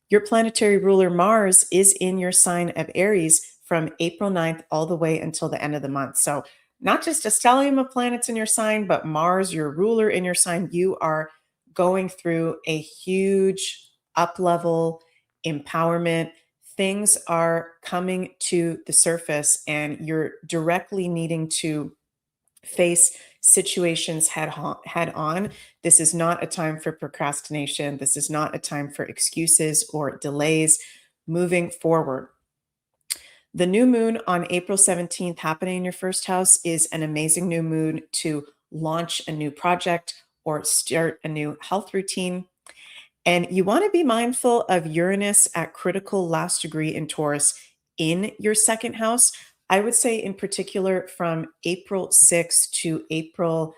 Your planetary ruler Mars is in your sign of Aries from April 9th all the way until the end of the month. So not just a stellium of planets in your sign, but Mars, your ruler in your sign, you are going through a huge up level empowerment. Things are coming to the surface and you're directly needing to face situations head on. This is not a time for procrastination. This is not a time for excuses or delays. Moving forward. The new moon on April 17th happening in your first house is an amazing new moon to launch a new project or start a new health routine. And you want to be mindful of Uranus at critical last degree in Taurus in your second house. I would say, in particular, from April 6th to April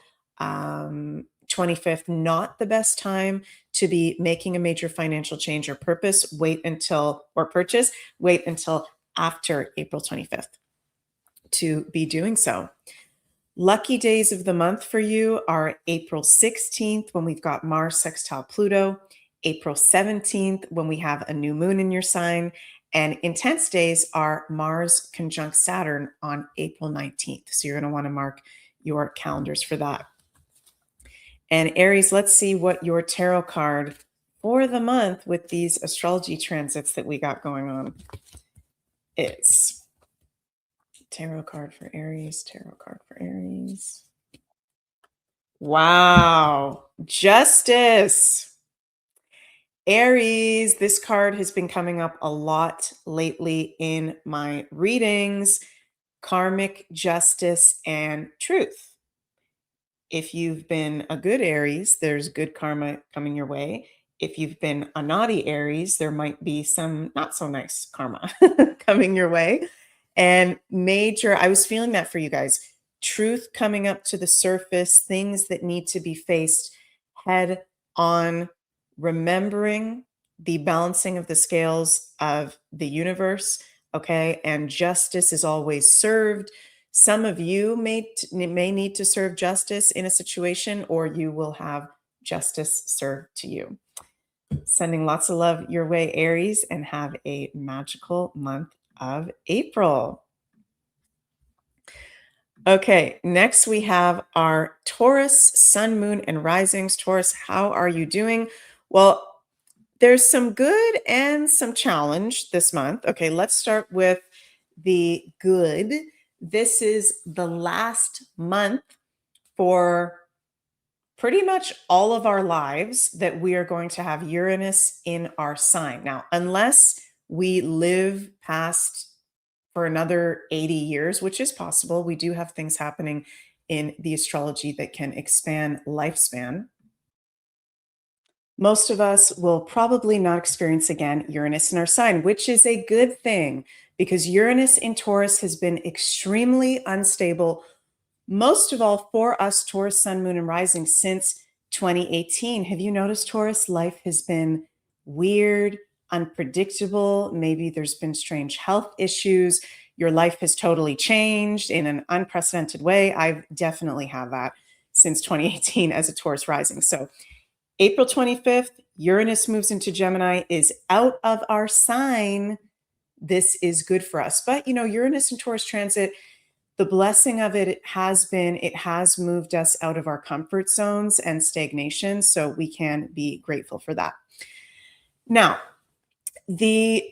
25th, not the best time to be making a major financial change or purpose. Wait until after April 25th to be doing so. Lucky days of the month for you are April 16th, when we've got Mars sextile Pluto, April 17th, when we have a new moon in your sign, and intense days are Mars conjunct Saturn on April 19th. So you're going to want to mark your calendars for that. And Aries, let's see what your tarot card for the month with these astrology transits that we got going on is. Tarot card for Aries, tarot card for Aries. Wow, Justice. Aries, this card has been coming up a lot lately in my readings. Karmic justice and truth. If you've been a good Aries, there's good karma coming your way. If you've been a naughty Aries, there might be some not so nice karma coming your way. And I was feeling that for you guys. Truth coming up to the surface, things that need to be faced head on, remembering the balancing of the scales of the universe. Okay. And justice is always served. Some of you may need to serve justice in a situation, or you will have justice served to you. Sending lots of love your way, Aries, and have a magical month of April. Okay, next we have our Taurus, Sun, Moon, and Risings. Taurus, how are you doing? Well, there's some good and some challenge this month. Okay, let's start with the good. This is the last month for pretty much all of our lives that we are going to have Uranus in our sign. Now, unless we live past for another 80 years, which is possible, we do have things happening in the astrology that can expand lifespan. Most of us will probably not experience again Uranus in our sign, which is a good thing because Uranus in Taurus has been extremely unstable, most of all for us, Taurus, Sun, Moon, and Rising, since 2018. Have you noticed, Taurus, life has been weird, unpredictable? Maybe there's been strange health issues. Your life has totally changed in an unprecedented way. I've definitely had that since 2018 as a Taurus rising. So April 25th, Uranus moves into Gemini, is out of our sign. This is good for us. But, Uranus and Taurus transit, the blessing of it has moved us out of our comfort zones and stagnation. So we can be grateful for that. Now, the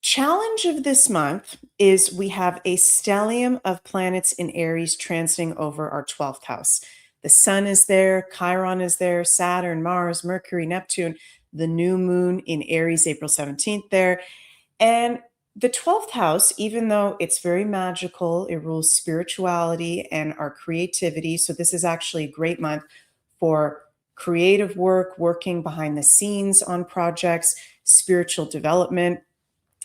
challenge of this month is we have a stellium of planets in Aries transiting over our 12th house. The sun is there, Chiron is there, Saturn, Mars, Mercury, Neptune, the new moon in Aries, April 17th there. And the 12th house, even though it's very magical, it rules spirituality and our creativity. So this is actually a great month for creative work, working behind the scenes on projects, spiritual development,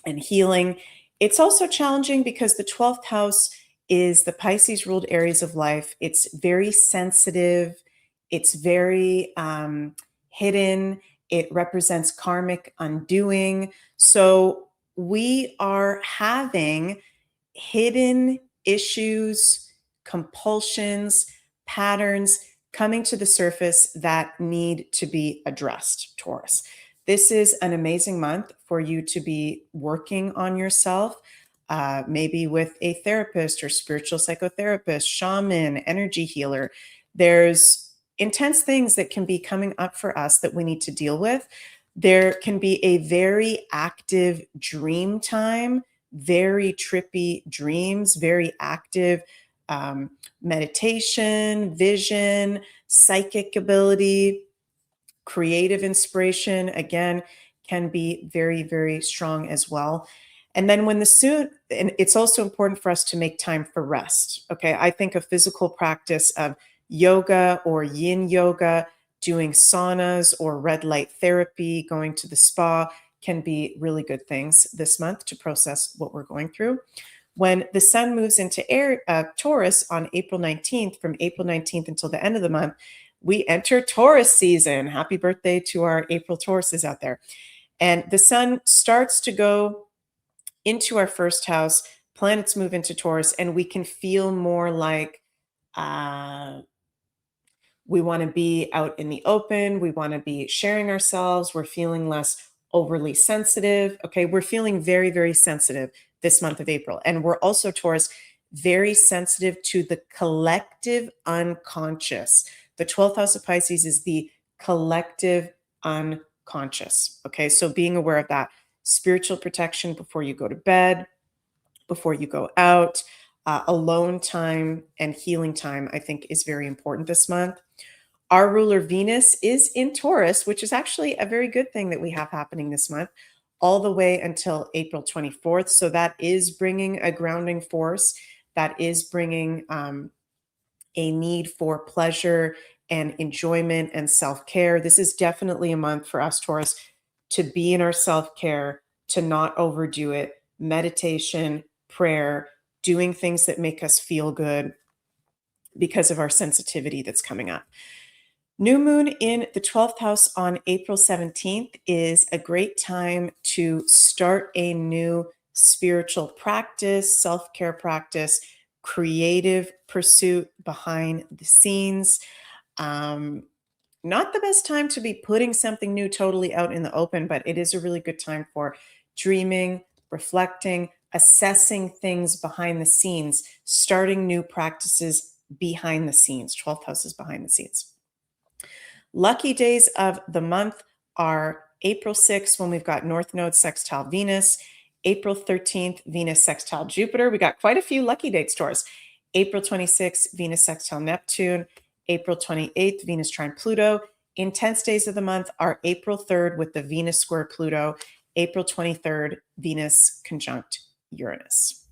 and healing. It's also challenging because the 12th house is the Pisces ruled areas of life. It's very sensitive. It's very hidden. It represents karmic undoing. So we are having hidden issues, compulsions, patterns coming to the surface that need to be addressed, Taurus. This is an amazing month for you to be working on yourself, maybe with a therapist or spiritual psychotherapist, shaman, energy healer. There's intense things that can be coming up for us that we need to deal with. There can be a very active dream time, very trippy dreams, very active meditation, vision, psychic ability, creative inspiration, again, can be very, very strong as well. And then and it's also important for us to make time for rest. Okay. I think a physical practice of yoga or yin yoga, doing saunas or red light therapy, going to the spa can be really good things this month to process what we're going through. When the sun moves into Taurus on April 19th, from April 19th until the end of the month, we enter Taurus season. Happy birthday to our April Tauruses out there. And the sun starts to go into our first house, planets move into Taurus, and we can feel more like uh, we want to be out in the open. We want to be sharing ourselves. We're feeling less overly sensitive. Okay. We're feeling very, very sensitive this month of April. And we're also, Taurus, very sensitive to the collective unconscious. The 12th house of Pisces is the collective unconscious. Okay. So being aware of that, spiritual protection before you go to bed, before you go out, alone time and healing time, I think is very important this month. Our ruler Venus is in Taurus, which is actually a very good thing that we have happening this month, all the way until April 24th. So that is bringing a grounding force. That is bringing a need for pleasure and enjoyment and self-care. This is definitely a month for us, Taurus, to be in our self-care, to not overdo it, meditation, prayer, doing things that make us feel good because of our sensitivity that's coming up. New moon in the 12th house on April 17th is a great time to start a new spiritual practice, self-care practice, creative pursuit behind the scenes. Not the best time to be putting something new totally out in the open, but it is a really good time for dreaming, reflecting, assessing things behind the scenes, starting new practices behind the scenes. 12th house is behind the scenes. Lucky days of the month are April 6th, when we've got North Node sextile Venus, April 13th, Venus sextile Jupiter. We got quite a few lucky dates, Taurus. April 26th, Venus sextile Neptune, April 28th, Venus trine Pluto. Intense days of the month are April 3rd with the Venus square Pluto, April 23rd, Venus conjunct Uranus.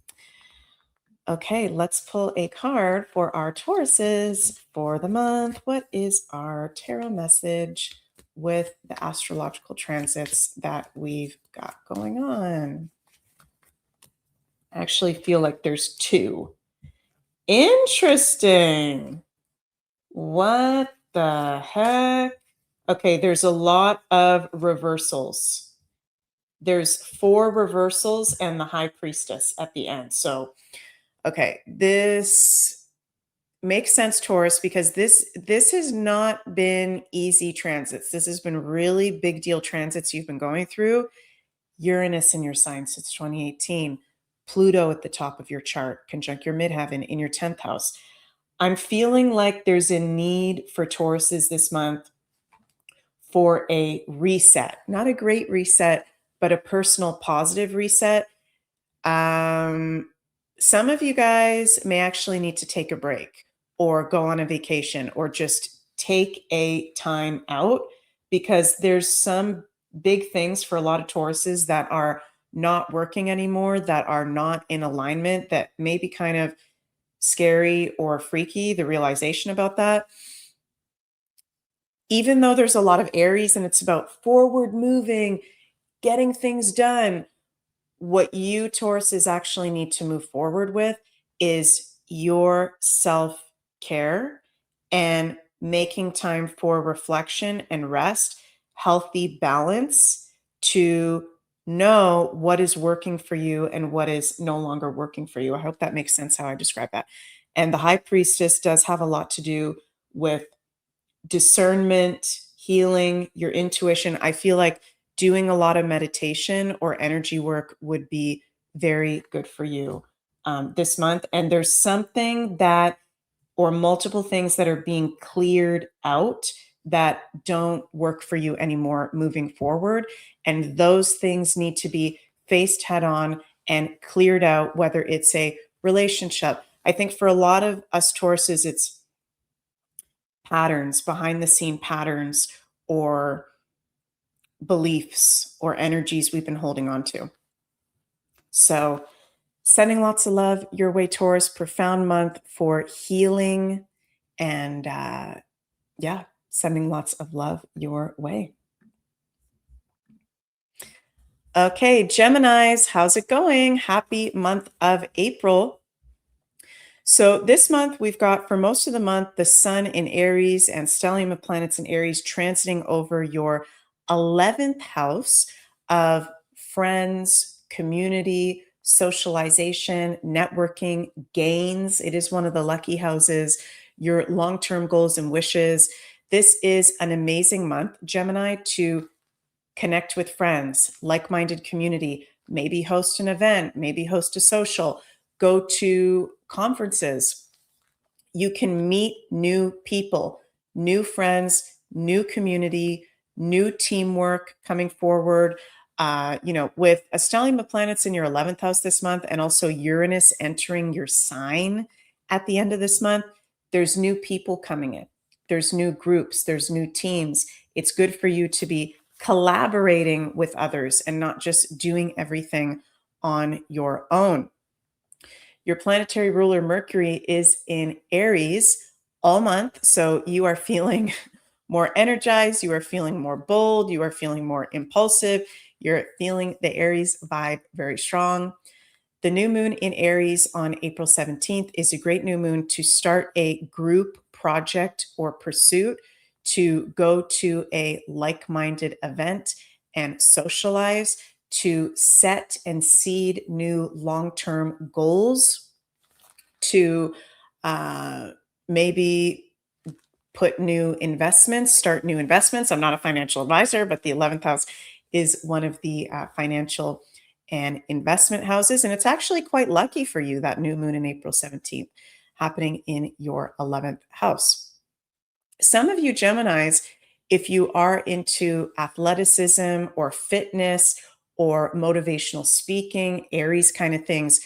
Okay, let's pull a card for our Tauruses for the month. What is our tarot message with the astrological transits that we've got going on? I actually feel like there's two. Interesting. What the heck? Okay, there's a lot of reversals. There's 4 reversals and the High Priestess at the end. So, okay, this makes sense, Taurus, because this has not been easy transits. This has been really big deal transits you've been going through. Uranus in your sign since 2018. Pluto at the top of your chart, conjunct your midheaven in your 10th house. I'm feeling like there's a need for Tauruses this month for a reset. Not a great reset, but a personal positive reset. Some of you guys may actually need to take a break or go on a vacation or just take a time out, because there's some big things for a lot of Tauruses that are not working anymore, that are not in alignment, that may be kind of scary or freaky, the realization about that. Even though there's a lot of Aries and it's about forward moving, getting things done, what you Tauruses actually need to move forward with is your self-care and making time for reflection and rest, healthy balance, to know what is working for you and what is no longer working for you. I hope that makes sense how I describe that. And the High Priestess does have a lot to do with discernment, healing, your intuition. I feel like doing a lot of meditation or energy work would be very good for you this month. And there's something that, or multiple things that are being cleared out that don't work for you anymore moving forward. And those things need to be faced head on and cleared out, whether it's a relationship. I think for a lot of us Tauruses, it's patterns, behind the scene patterns, or beliefs or energies we've been holding on to. So, sending lots of love your way, Taurus. Profound month for healing and, yeah, sending lots of love your way. Okay, Geminis, how's it going? Happy month of April. So this month, we've got for most of the month, the sun in Aries and stellium of planets in Aries transiting over your 11th house of friends, community, socialization, networking, gains. It is one of the lucky houses, your long term goals and wishes. This is an amazing month, Gemini, to connect with friends, like minded community, maybe host an event, maybe host a social, go to conferences. You can meet new people, new friends, new community, new teamwork coming forward. With a stellium of planets in your 11th house this month and also Uranus entering your sign at the end of this month, there's new people coming in. There's new groups, there's new teams. It's good for you to be collaborating with others and not just doing everything on your own. Your planetary ruler Mercury is in Aries all month. So you are feeling more energized. You are feeling more bold. You are feeling more impulsive. You're feeling the Aries vibe very strong. The new moon in Aries on April 17th is a great new moon to start a group project or pursuit, to go to a like minded event and socialize, to set and seed new long term goals, to maybe put new investments, start new investments. I'm not a financial advisor, but the 11th house is one of the financial and investment houses. And it's actually quite lucky for you, that new moon in April 17th happening in your 11th house. Some of you Geminis, if you are into athleticism or fitness or motivational speaking, Aries kind of things,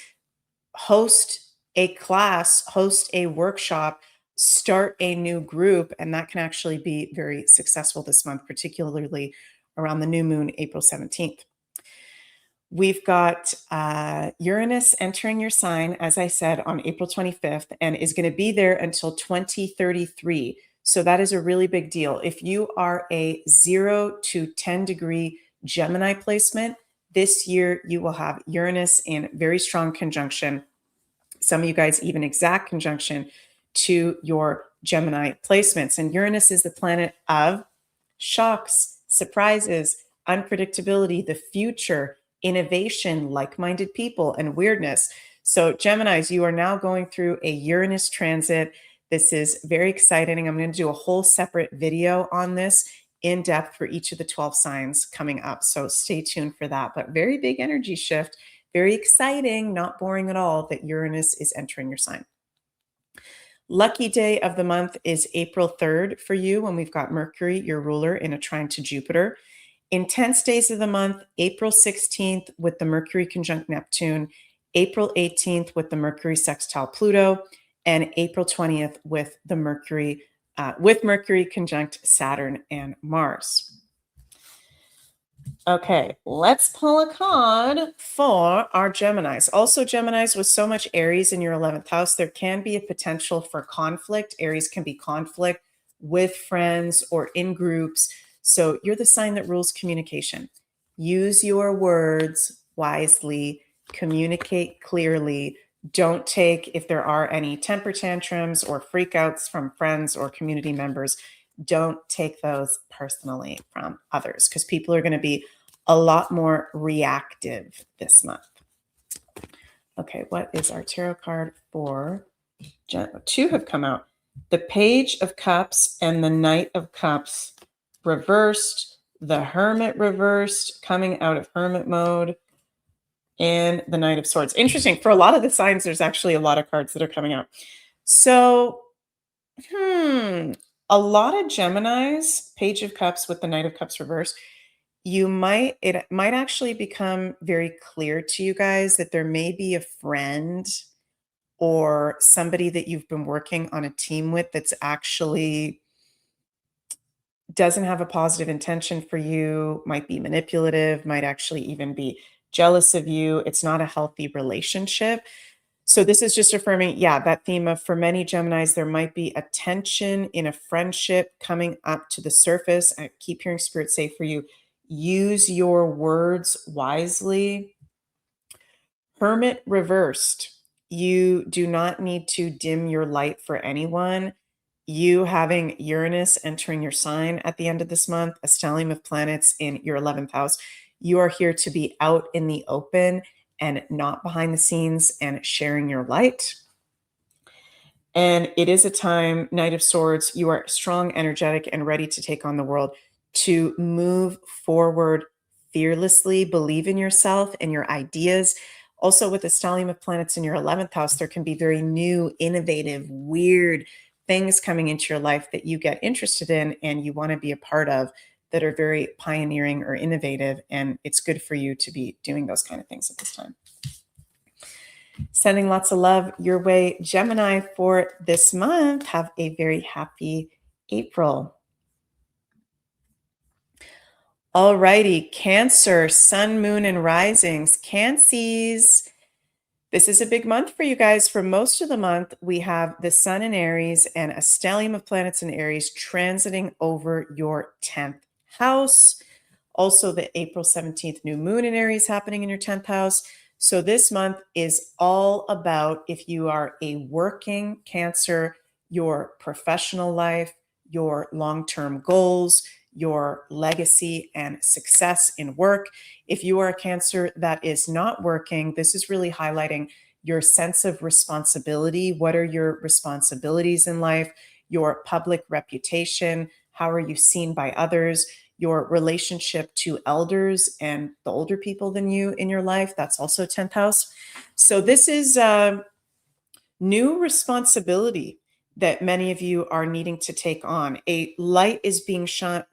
host a class, host a workshop, start a new group, and that can actually be very successful this month, particularly around the new moon, April 17th. We've got Uranus entering your sign, as I said, on April 25th, and is going to be there until 2033. So that is a really big deal. If you are a 0 to 10 degree Gemini placement, this year you will have Uranus in very strong conjunction. Some of you guys even exact conjunction to your Gemini placements. And Uranus is the planet of shocks, surprises, unpredictability, the future, innovation, like-minded people, and weirdness. So Geminis, you are now going through a Uranus transit. This is very exciting. I'm going to do a whole separate video on this in depth for each of the 12 signs coming up. So stay tuned for that. But very big energy shift, very exciting, not boring at all that Uranus is entering your sign. Lucky day of the month is April 3rd for you, when we've got Mercury, your ruler, in a trine to Jupiter. Intense days of the month, April 16th with the Mercury conjunct Neptune, April 18th with the Mercury sextile Pluto, and April 20th with the Mercury conjunct Saturn and Mars. Okay, let's pull a card for our Geminis. Also, Geminis, with so much Aries in your 11th house, there can be a potential for conflict. Aries can be conflict with friends or in groups. So you're the sign that rules communication. Use your words wisely, communicate clearly. Don't take, if there are any temper tantrums or freakouts from friends or community members, don't take those personally from others, because people are going to be a lot more reactive this month. Okay, what is our tarot card for? Two have come out. The Page of Cups and the Knight of Cups reversed, the Hermit reversed, coming out of Hermit mode, and the Knight of Swords. Interesting. For a lot of the signs, there's actually a lot of cards that are coming out. So, a lot of Geminis, Page of Cups with the Knight of Cups reversed, it might actually become very clear to you guys that there may be a friend or somebody that you've been working on a team with that's actually doesn't have a positive intention for you, might be manipulative, might actually even be jealous of you. It's not a healthy relationship. So this is just affirming, that theme of, for many Geminis, there might be a tension in a friendship coming up to the surface. I keep hearing Spirit say for you, use your words wisely. Hermit reversed. You do not need to dim your light for anyone. You having Uranus entering your sign at the end of this month, a stellium of planets in your 11th house, you are here to be out in the open and not behind the scenes and sharing your light. And it is a time, Knight of Swords, you are strong, energetic, and ready to take on the world, to move forward fearlessly, believe in yourself and your ideas. Also, with the stellium of planets in your 11th house, there can be very new, innovative, weird things coming into your life that you get interested in and you want to be a part of, that are very pioneering or innovative. And it's good for you to be doing those kind of things at this time. Sending lots of love your way, Gemini, for this month. Have a very happy April. Alrighty, Cancer, Sun, Moon, and Risings. Cancies. This is a big month for you guys. For most of the month, we have the Sun in Aries and a stellium of planets in Aries transiting over your 10th house. Also, the April 17th new moon in Aries happening in your 10th house. So this month is all about, if you are a working Cancer, your professional life, your long-term goals, your legacy and success in work. If you are a Cancer that is not working, this is really highlighting your sense of responsibility. What are your responsibilities in life? Your public reputation. How are you seen by others? Your relationship to elders and the older people than you in your life. That's also 10th house. So this is a new responsibility that many of you are needing to take on. A light is being shown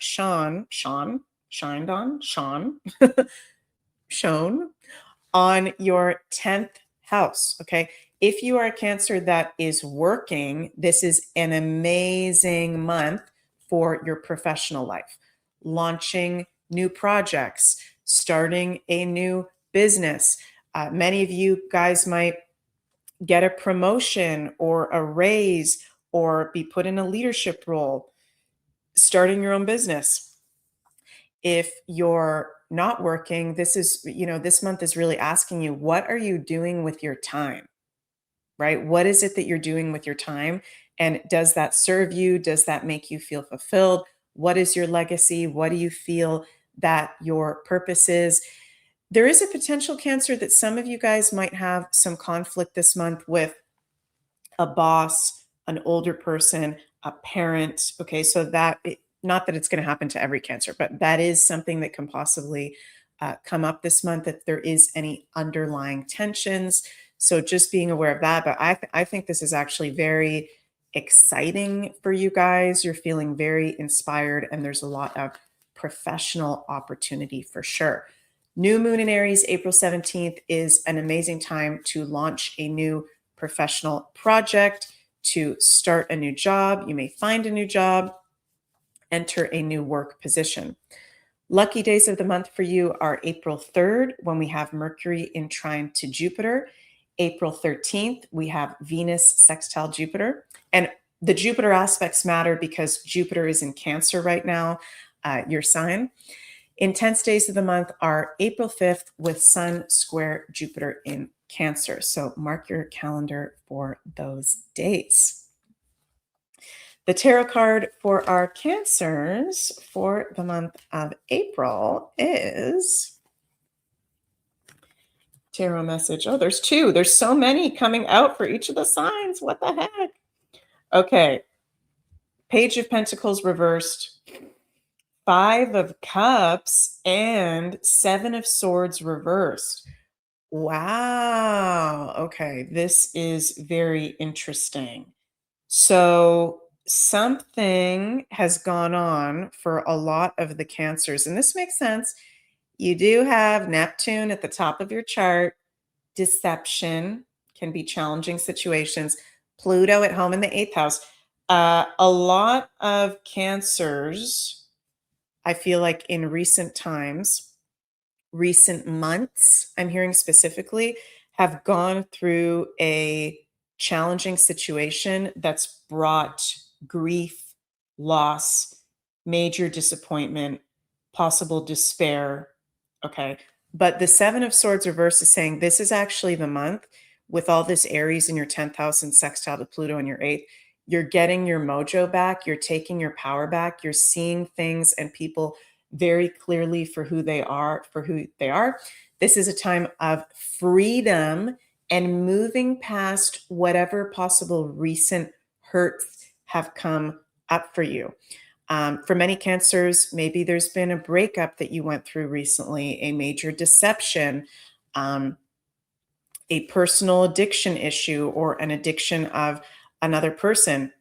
on your 10th house. Okay. If you are a Cancer that is working, this is an amazing month for your professional life. Launching new projects, starting a new business. Many of you guys might get a promotion or a raise or be put in a leadership role, starting your own business. If you're not working, this month is really asking you, what are you doing with your time, right? What is it that you're doing with your time? And does that serve you? Does that make you feel fulfilled? What is your legacy? What do you feel that your purpose is? There is a potential, Cancer, that some of you guys might have some conflict this month with a boss, an older person, a parent. Okay, so not that it's going to happen to every Cancer, but that is something that can possibly come up this month if there is any underlying tensions. So just being aware of that. But I think this is actually very exciting for you guys. You're feeling very inspired, and there's a lot of professional opportunity for sure. New moon in Aries, April 17th, is an amazing time to launch a new professional project, to start a new job. You may find a new job, enter a new work position. Lucky days of the month for you are April 3rd, when we have Mercury in trine to Jupiter. April 13th, we have Venus sextile Jupiter. And the Jupiter aspects matter because Jupiter is in Cancer right now, your sign. Intense days of the month are April 5th with Sun square Jupiter in Cancer. So mark your calendar for those days. The tarot card for our Cancers for the month of April is tarot message. Oh, there's two. There's so many coming out for each of the signs. What the heck? Okay. Page of Pentacles reversed, Five of Cups, and Seven of Swords reversed. Wow. Okay. This is very interesting. So something has gone on for a lot of the Cancers, and this makes sense. You do have Neptune at the top of your chart. Deception can be challenging situations. Pluto at home in the 8th house. A lot of Cancers, I feel like in recent times, recent months, I'm hearing specifically, have gone through a challenging situation that's brought grief, loss, major disappointment, possible despair. Okay. But the Seven of Swords reverse is saying this is actually the month with all this Aries in your 10th house and sextile to Pluto in your eighth, you're getting your mojo back. You're taking your power back. You're seeing things and people very clearly for who they are, This is a time of freedom and moving past whatever possible recent hurts have come up for you. For many cancers, maybe there's been a breakup that you went through recently, a major deception, um, a personal addiction issue, or an addiction of another person,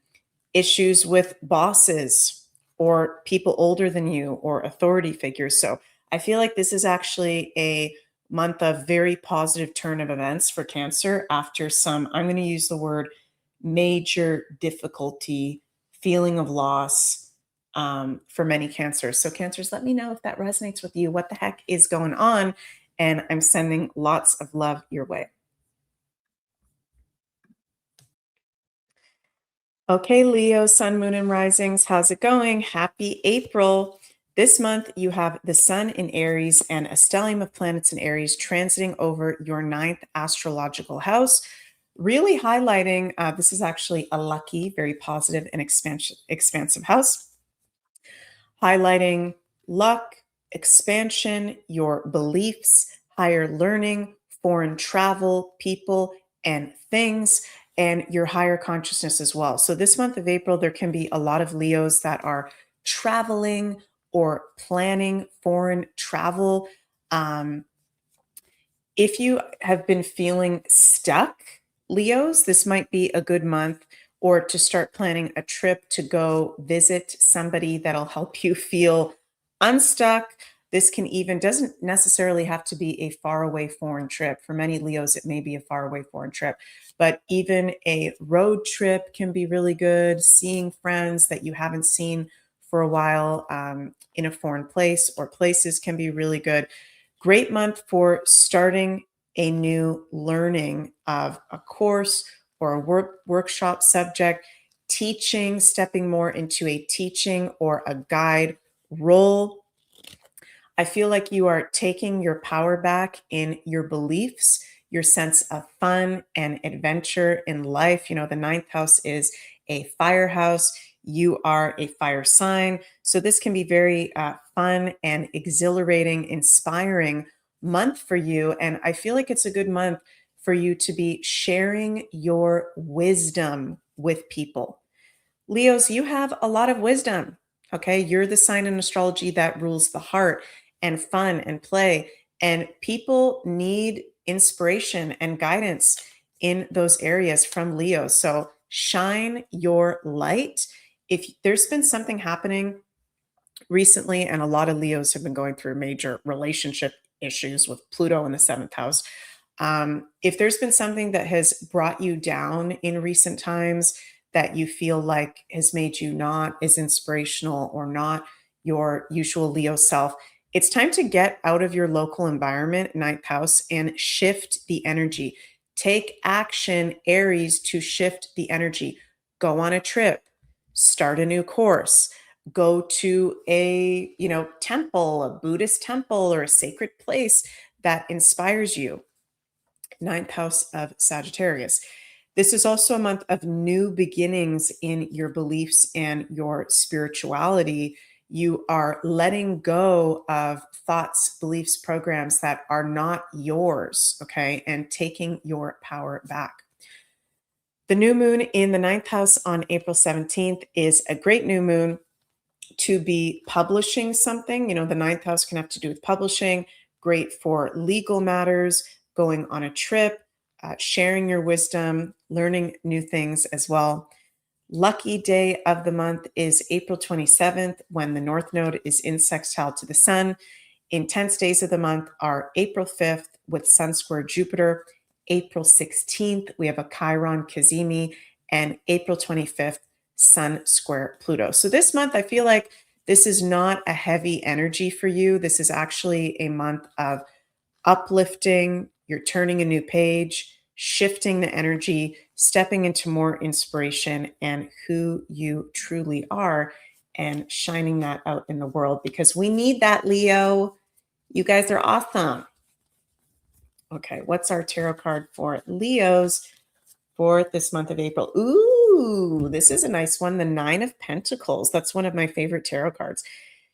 issues with bosses or people older than you or authority figures. So I feel like this is actually a month of very positive turn of events for Cancer after some, I'm going to use the word major difficulty, feeling of loss for many Cancers. So, Cancers, let me know if that resonates with you. What the heck is going on? And I'm sending lots of love your way. Okay, Leo, sun, moon, and risings. How's it going? Happy April. This month, you have the sun in Aries and a stellium of planets in Aries transiting over your ninth astrological house, really highlighting this is actually a lucky, very positive, and expansive house, highlighting luck, expansion, your beliefs, higher learning, foreign travel, people, and things, and your higher consciousness as well. So, this month of April, there can be a lot of Leos that are traveling or planning foreign travel. Um, if you have been feeling stuck, Leos, this might be a good month or to start planning a trip to go visit somebody that'll help you feel unstuck. This can even doesn't necessarily have to be a faraway foreign trip. For many Leos, it may be a faraway foreign trip, but even a road trip can be really good. Seeing friends that you haven't seen for a while in a foreign place or places can be really good. Great month for starting a new learning of a course or a workshop subject, teaching, stepping more into a teaching or a guide role. I feel like you are taking your power back in your beliefs, your sense of fun and adventure in life. You know, the ninth house is a fire house. You are a fire sign. So this can be very fun and exhilarating, inspiring month for you. And I feel like it's a good month for you to be sharing your wisdom with people. Leos, you have a lot of wisdom. Okay. You're the sign in astrology that rules the heart and fun and play. And people need inspiration and guidance in those areas from Leo. So shine your light. If there's been something happening recently, and a lot of Leos have been going through major relationship issues with Pluto in the seventh house. If there's been something that has brought you down in recent times that you feel like has made you not as inspirational or not your usual Leo self, it's time to get out of your local environment, ninth house, and shift the energy. Take action, Aries, to shift the energy. Go on a trip, start a new course, go to a temple, a Buddhist temple, or a sacred place that inspires you. Ninth house of Sagittarius. This is also a month of new beginnings in your beliefs and your spirituality. You are letting go of thoughts, beliefs, programs that are not yours, okay, and taking your power back. The new moon in the ninth house on April 17th is a great new moon to be publishing something. You know, the ninth house can have to do with publishing, great for legal matters, going on a trip, sharing your wisdom, learning new things as well. Lucky day of the month is April 27th when the North Node is in sextile to the Sun. Intense days of the month are April 5th with Sun square Jupiter, April 16th, we have a Chiron Cazimi, and April 25th, Sun square Pluto. So this month, I feel like this is not a heavy energy for you. This is actually a month of uplifting. You're turning a new page, shifting the energy, stepping into more inspiration and who you truly are, and shining that out in the world because we need that, Leo. You guys are awesome. Okay, what's our tarot card for Leos for this month of April? Ooh, this is a nice one. The Nine of Pentacles. That's one of my favorite tarot cards.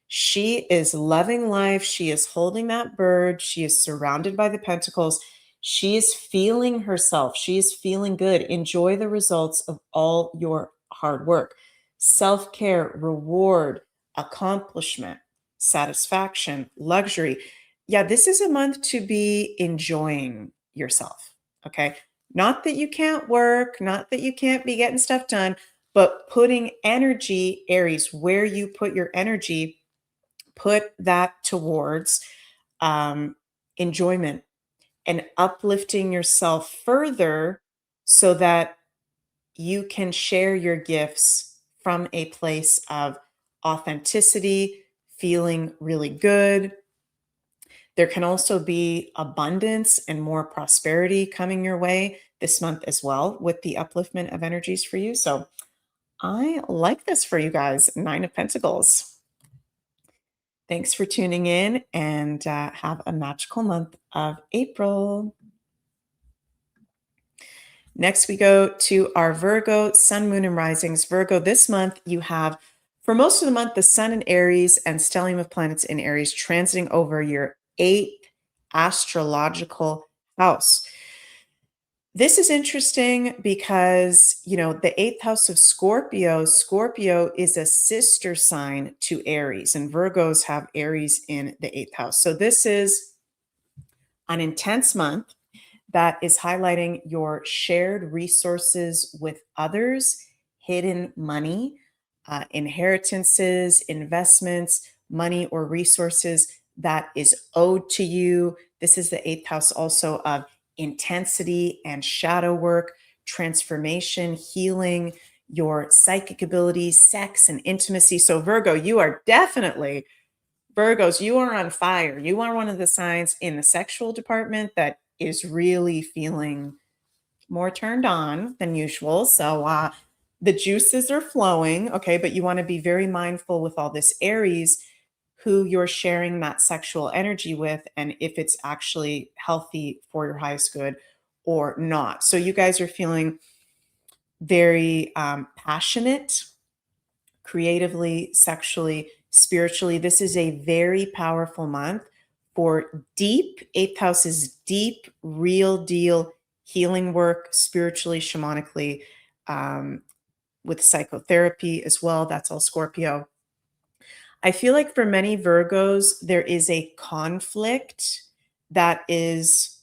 She is loving life. She is holding that bird. She is surrounded by the pentacles. She is feeling herself. She is feeling good. Enjoy the results of all your hard work. Self-care, reward, accomplishment, satisfaction, luxury. Yeah, this is a month to be enjoying yourself. Okay. Not that you can't work, not that you can't be getting stuff done, but putting energy, Aries, where you put your energy, put that towards um, enjoyment and uplifting yourself further so that you can share your gifts from a place of authenticity, feeling really good. There can also be abundance and more prosperity coming your way this month as well with the upliftment of energies for you. So I like this for you guys. Nine of Pentacles. Thanks for tuning in and have a magical month of April. Next, we go to our Virgo, Sun, Moon, and Risings. Virgo, this month you have, for most of the month, the Sun in Aries and stellium of planets in Aries transiting over your 8th astrological house. This is interesting because, the 8th house of Scorpio, Scorpio is a sister sign to Aries, and Virgos have Aries in the 8th house. So this is an intense month that is highlighting your shared resources with others, hidden money, inheritances, investments, money or resources that is owed to you. This is the 8th house also of intensity and shadow work, transformation, healing, your psychic abilities, sex and intimacy. So Virgo, you are definitely Virgos, you are on fire. You are one of the signs in the sexual department that is really feeling more turned on than usual. So the juices are flowing, okay, but you want to be very mindful with all this Aries who you're sharing that sexual energy with and if it's actually healthy for your highest good or not. So you guys are feeling very passionate creatively, sexually, spiritually. This is a very powerful month for deep, 8th house is deep, real deal healing work, spiritually, shamanically, with psychotherapy as well. That's all Scorpio. I feel like for many Virgos, there is a conflict that is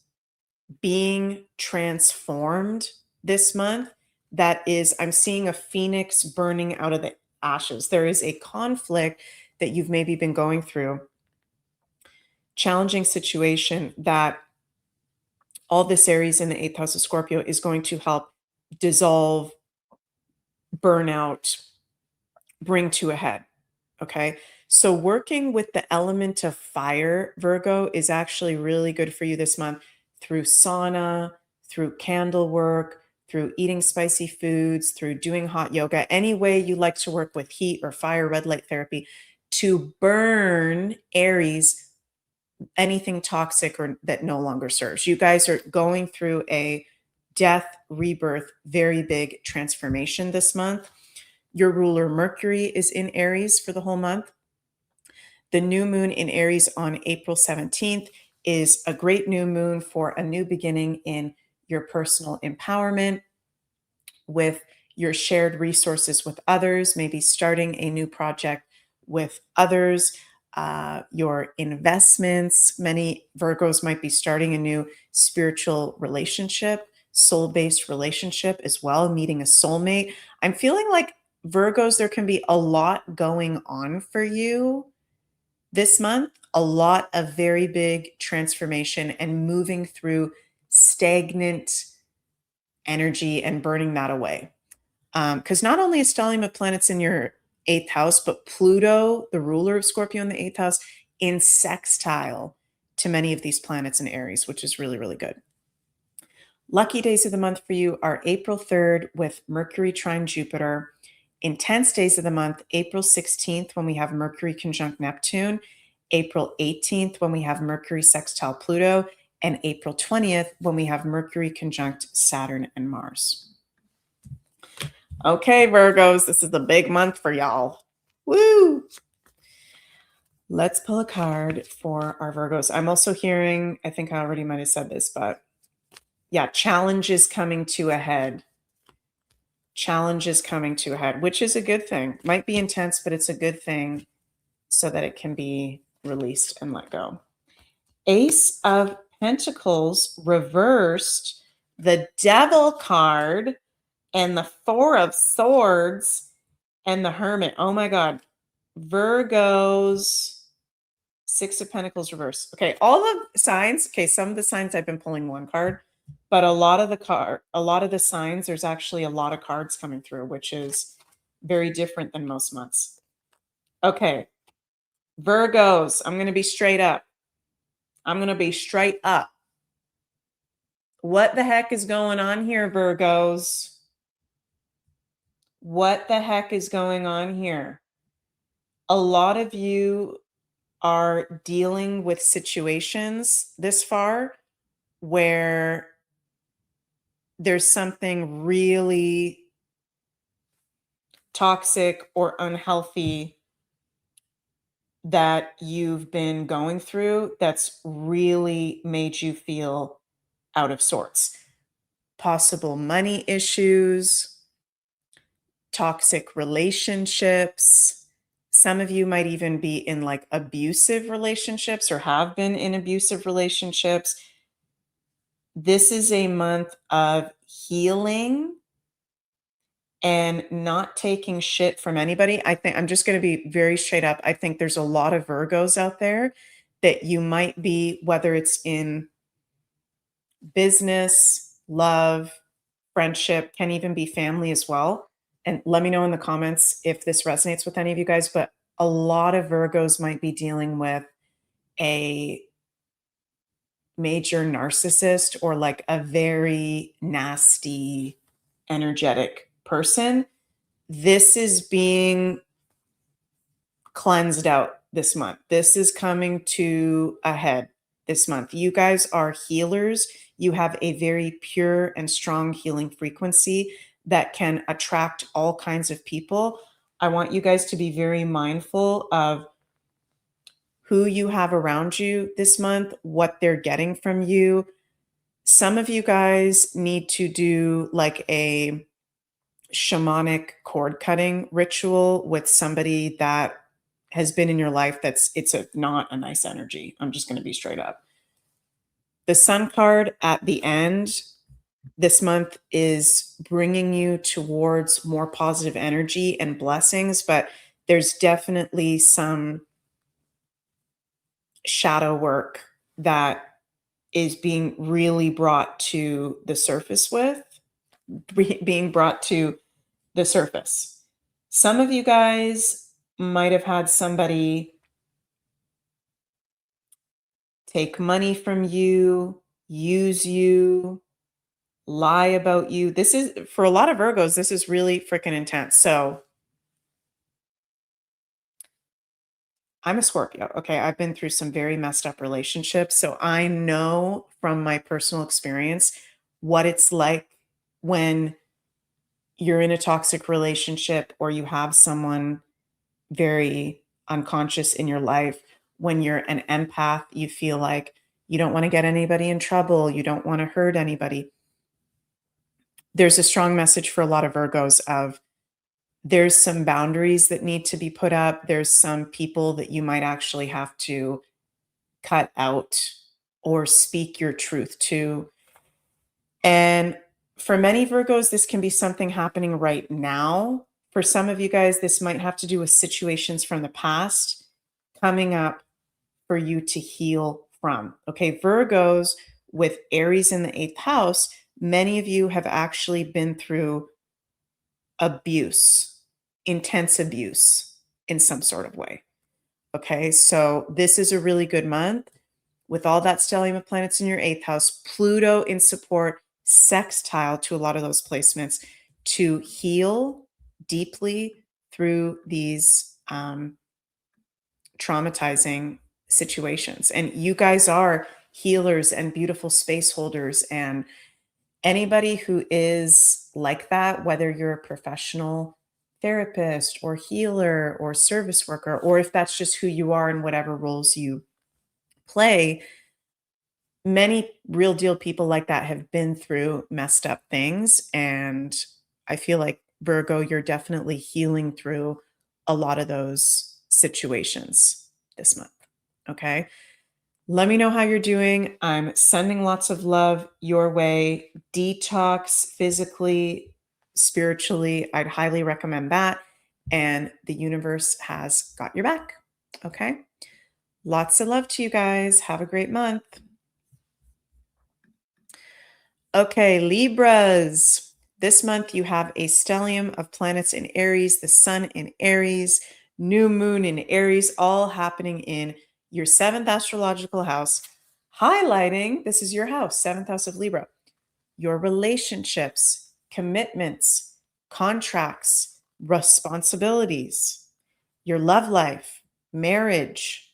being transformed this month. That is, I'm seeing a phoenix burning out of the ashes. There is a conflict that you've maybe been going through, challenging situation that all this Aries in the 8th house of Scorpio is going to help dissolve, burnout, bring to a head. Okay. So working with the element of fire, Virgo, is actually really good for you this month through sauna, through candle work, through eating spicy foods, through doing hot yoga, any way you like to work with heat or fire, red light therapy to burn Aries, anything toxic or that no longer serves. You guys are going through a death, rebirth, very big transformation this month. Your ruler Mercury is in Aries for the whole month. The new moon in Aries on April 17th is a great new moon for a new beginning in your personal empowerment with your shared resources with others, maybe starting a new project with others, your investments. Many Virgos might be starting a new spiritual relationship, soul-based relationship as well, meeting a soulmate. I'm feeling like Virgos, there can be a lot going on for you this month, a lot of very big transformation and moving through stagnant energy and burning that away. Because not only is stellium of planets in your 8th house, but Pluto, the ruler of Scorpio in the 8th house, in sextile to many of these planets in Aries, which is really, really good. Lucky days of the month for you are April 3rd with Mercury trine Jupiter. Intense days of the month, April 16th when we have Mercury conjunct Neptune, April 18th when we have Mercury sextile Pluto, and April 20th when we have Mercury conjunct Saturn and Mars. Okay, Virgos, this is the big month for y'all. Woo! Let's pull a card for our Virgos. I'm also hearing, I think I already might have said this, but yeah, challenges coming to a head. Challenges coming to a head, which is a good thing. Might be intense, but it's a good thing so that it can be released and let go. Ace of Pentacles reversed, the Devil card, and the Four of Swords, and the Hermit. Oh my God. Virgos, Six of Pentacles reverse. Okay, all the signs. Okay, some of the signs I've been pulling one card, but a lot of the signs, there's actually a lot of cards coming through, which is very different than most months. Okay, Virgos, I'm going to be straight up. I'm going to be straight up. What the heck is going on here, Virgos? What the heck is going on here? A lot of you are dealing with situations this far where there's something really toxic or unhealthy that you've been going through that's really made you feel out of sorts. Possible money issues, toxic relationships. Some of you might even be in like abusive relationships or have been in abusive relationships. This is a month of healing and not taking shit from anybody. I think I'm just going to be very straight up. I think there's a lot of Virgos out there that you might be, whether it's in business, love, friendship, can even be family as well. And let me know in the comments if this resonates with any of you guys, but a lot of Virgos might be dealing with a major narcissist or like a very nasty, energetic person. This is being cleansed out this month. This is coming to a head this month. You guys are healers. You have a very pure and strong healing frequency that can attract all kinds of people. I want you guys to be very mindful of who you have around you this month, what they're getting from you. Some of you guys need to do like a shamanic cord cutting ritual with somebody that has been in your life not a nice energy. I'm just going to be straight up. The Sun card at the end this month is bringing you towards more positive energy and blessings, but there's definitely some shadow work that is being really brought to the surface being brought to the surface. Some of you guys might have had somebody take money from you, use you, lie about you. This is, for a lot of Virgos, this is really freaking intense. So I'm a Scorpio. Okay. I've been through some very messed up relationships. So I know from my personal experience what it's like when you're in a toxic relationship or you have someone very unconscious in your life. When you're an empath, you feel like you don't want to get anybody in trouble. You don't want to hurt anybody. There's a strong message for a lot of Virgos of there's some boundaries that need to be put up. There's some people that you might actually have to cut out or speak your truth to. And for many Virgos, this can be something happening right now. For some of you guys, this might have to do with situations from the past coming up for you to heal from. Okay, Virgos with Aries in the 8th house, many of you have actually been through abuse, intense abuse in some sort of way. Okay, so this is a really good month with all that stellium of planets in your 8th house, Pluto in support, sextile to a lot of those placements to heal deeply through these traumatizing situations. And you guys are healers and beautiful space holders, and anybody who is like that, whether you're a professional therapist or healer or service worker, or if that's just who you are in whatever roles you play, many real deal people like that have been through messed up things. And I feel like, Virgo, you're definitely healing through a lot of those situations this month. Okay. Let me know how you're doing. I'm sending lots of love your way. Detox physically, spiritually. I'd highly recommend that. And the universe has got your back. Okay. Lots of love to you guys. Have a great month. Okay, Libras. This month you have a stellium of planets in Aries, the sun in Aries, new moon in Aries, all happening in your seventh astrological house, highlighting this is your house, seventh house of Libra, your relationships, commitments, contracts, responsibilities, your love life, marriage,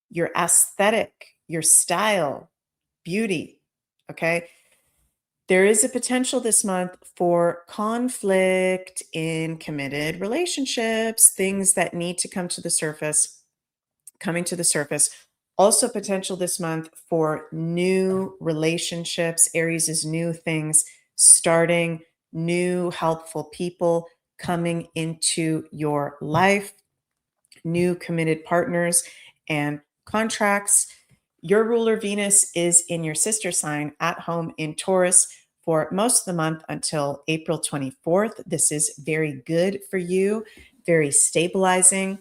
your aesthetic, your style, beauty. Okay. There is a potential this month for conflict in committed relationships, things that need to come to the surface, coming to the surface. Also, potential this month for new relationships. Aries is new things starting, new helpful people coming into your life, new committed partners and contracts. Your ruler Venus is in your sister sign at home in Taurus for most of the month until April 24th. This is very good for you, very stabilizing,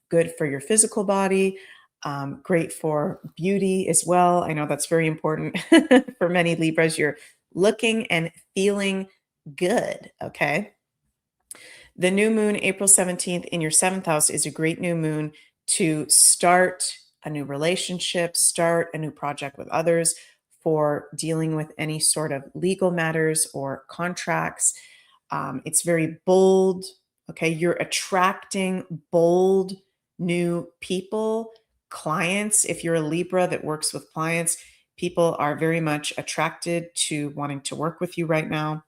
good for your physical body, great for beauty as well. I know that's very important for many Libras. You're looking and feeling good, okay? The new moon, April 17th, in your seventh house is a great new moon to start a new relationship, start a new project with others, for dealing with any sort of legal matters or contracts. It's very bold. Okay. You're attracting bold new people, clients. If you're a Libra that works with clients, people are very much attracted to wanting to work with you right now.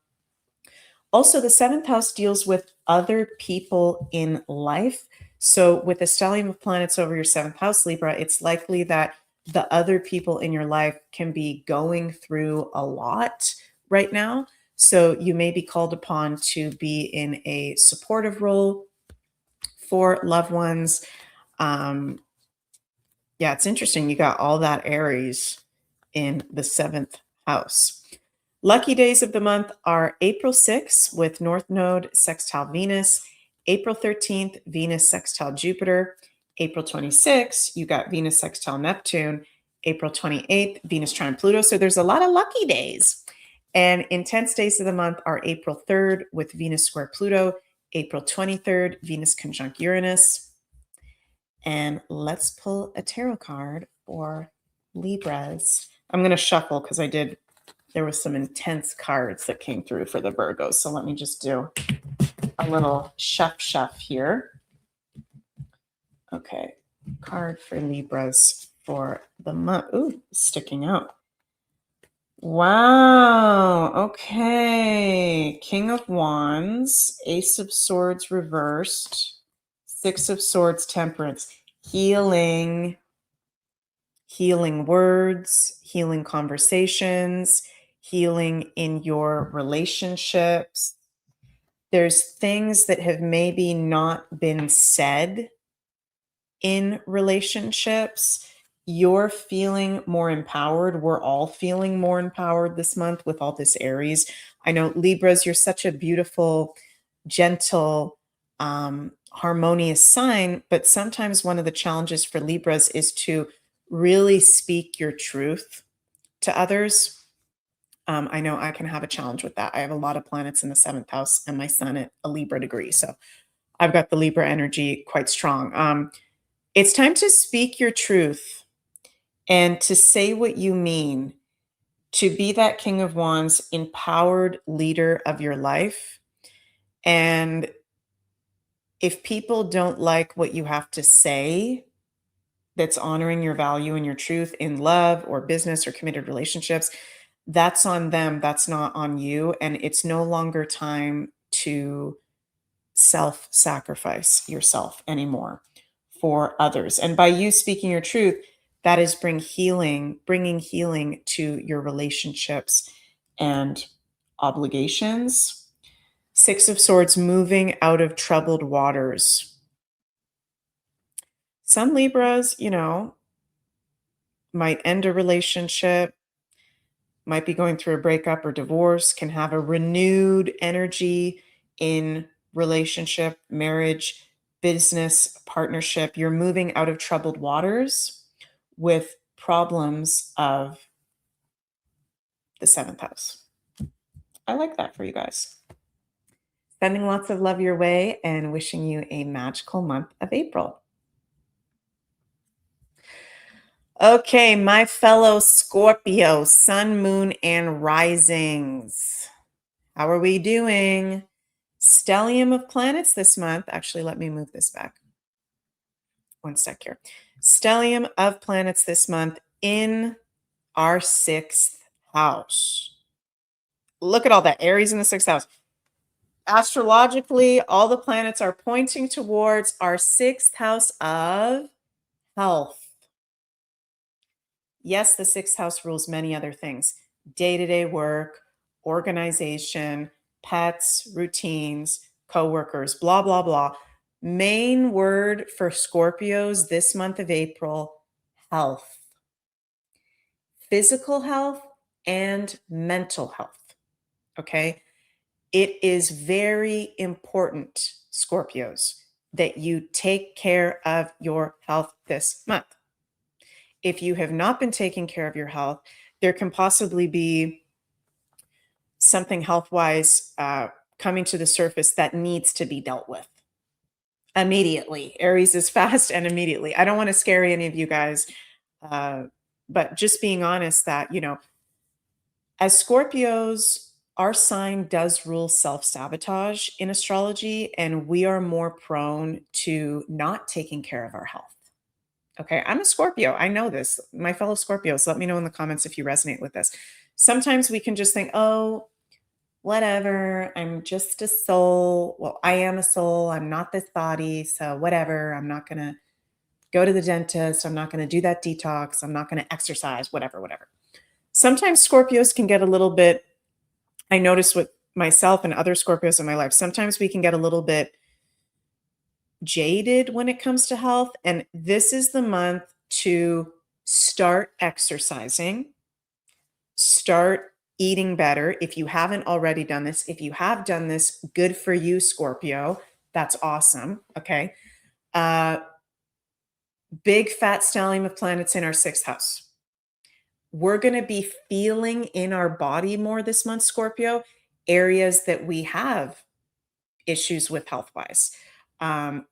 Also, the seventh house deals with other people in life. So, with a stellium of planets over your seventh house, Libra, it's likely that the other people in your life can be going through a lot right now. So, you may be called upon to be in a supportive role for loved ones. Yeah, it's interesting. You got all that Aries in the seventh house. Lucky days of the month are April 6th with North Node sextile Venus, April 13th, Venus sextile Jupiter, April 26th, you got Venus sextile Neptune, April 28th, Venus trine Pluto. So there's a lot of lucky days. And intense days of the month are April 3rd with Venus square Pluto, April 23rd, Venus conjunct Uranus. And let's pull a tarot card for Libras. I'm going to shuffle because there was some intense cards that came through for the Virgos. So let me just do a little shuff here. Okay. Card for Libras for the month. Ooh, sticking out. Wow. Okay. King of Wands, Ace of Swords reversed, Six of Swords, Temperance, healing words, healing conversations, healing in your relationships. There's things that have maybe not been said in relationships. You're feeling more empowered. We're all feeling more empowered this month with all this Aries. I know, Libras, you're such a beautiful, gentle, harmonious sign, but sometimes one of the challenges for Libras is to really speak your truth to others. I know I can have a challenge with that. I have a lot of planets in the seventh house and my sun at a Libra degree. So I've got the Libra energy quite strong. It's time to speak your truth and to say what you mean, to be that King of Wands, empowered leader of your life. And if people don't like what you have to say, that's honoring your value and your truth in love or business or committed relationships, that's on them. That's not on you. And it's no longer time to self sacrifice yourself anymore for others. And by you speaking your truth, that is bringing healing to your relationships and obligations. Six of Swords, moving out of troubled waters. Some Libras, might end a relationship, might be going through a breakup or divorce, can have a renewed energy in relationship, marriage, business, partnership. You're moving out of troubled waters with problems of the seventh house. I like that for you guys. Sending lots of love your way and wishing you a magical month of April. Okay, my fellow Scorpio, sun, moon, and risings. How are we doing? Stellium of planets this month. Actually, let me move this back. One sec here. Stellium of planets this month in our sixth house. Look at all that. Aries in the sixth house. Astrologically, all the planets are pointing towards our sixth house of health. Yes, the sixth house rules many other things: day-to-day work, organization, pets, routines, coworkers, blah, blah, blah. Main word for Scorpios this month of April: health. Physical health and mental health. Okay. It is very important, Scorpios, that you take care of your health this month. If you have not been taking care of your health, there can possibly be something health-wise coming to the surface that needs to be dealt with immediately. Aries is fast and immediately. I don't want to scare any of you guys, but just being honest that, as Scorpios, our sign does rule self-sabotage in astrology, and we are more prone to not taking care of our health. Okay, I'm a Scorpio. I know this. My fellow Scorpios, let me know in the comments if you resonate with this. Sometimes we can just think, oh, whatever, I'm just a soul. Well, I am a soul. I'm not this body. So whatever, I'm not going to go to the dentist. I'm not going to do that detox. I'm not going to exercise, whatever, whatever. Sometimes Scorpios can get a little bit, I notice with myself and other Scorpios in my life, sometimes we can get a little bit jaded when it comes to health. And this is the month to start exercising, start eating better. If you haven't already done this, if you have done this, good for you, Scorpio. That's awesome. Okay. Big fat stellium of planets in our sixth house. We're going to be feeling in our body more this month, Scorpio, areas that we have issues with health wise.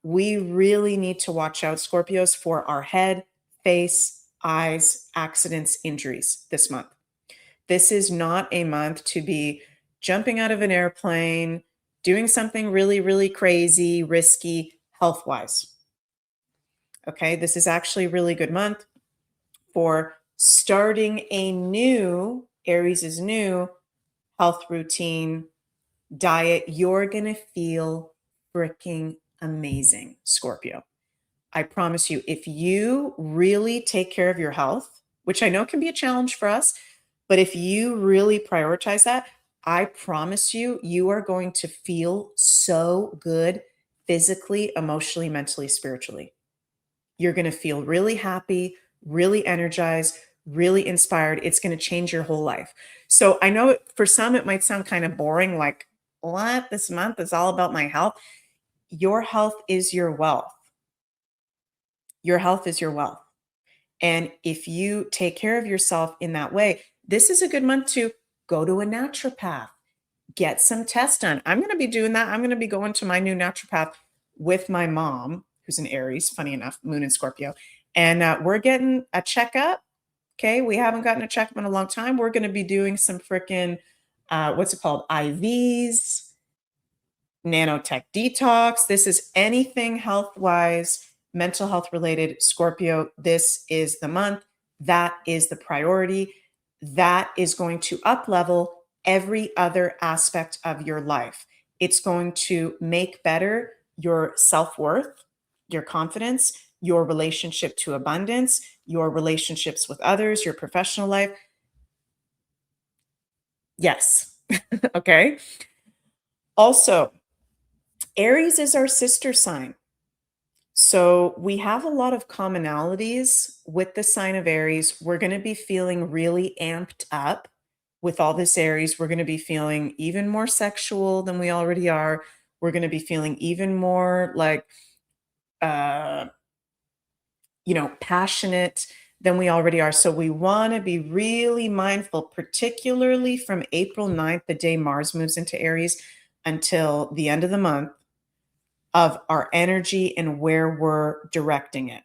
We really need to watch out, Scorpios, for our head, face, eyes, accidents, injuries this month. This is not a month to be jumping out of an airplane, doing something really, really crazy, risky health wise. Okay, this is actually a really good month for starting a new, Aries is new, health routine, diet. You're going to feel freaking amazing, Scorpio. I promise you, if you really take care of your health, which I know can be a challenge for us, but if you really prioritize that, I promise you, you are going to feel so good physically, emotionally, mentally, spiritually. You're going to feel really happy, really energized, really inspired. It's going to change your whole life. So I know for some, it might sound kind of boring, like, what? This month is all about my health. Your health is your wealth. Your health is your wealth. And if you take care of yourself in that way, this is a good month to go to a naturopath, get some tests done. I'm going to be doing that. I'm going to be going to my new naturopath with my mom, who's an Aries, funny enough, moon in Scorpio. And we're getting a checkup. Okay. We haven't gotten a checkup in a long time. We're going to be doing some freaking, what's it called? IVs, nanotech detox. This is anything health wise, mental health related, Scorpio, this is the month. That is the priority. That is going to up level every other aspect of your life. It's going to make better your self-worth, your confidence, your relationship to abundance, your relationships with others, your professional life. Yes. Okay. Also, Aries is our sister sign. So we have a lot of commonalities with the sign of Aries. We're going to be feeling really amped up with all this Aries. We're going to be feeling even more sexual than we already are. We're going to be feeling even more like, uh, passionate than we already are. So we want to be really mindful, particularly from April 9th, the day Mars moves into Aries, until the end of the month, of our energy and where we're directing it.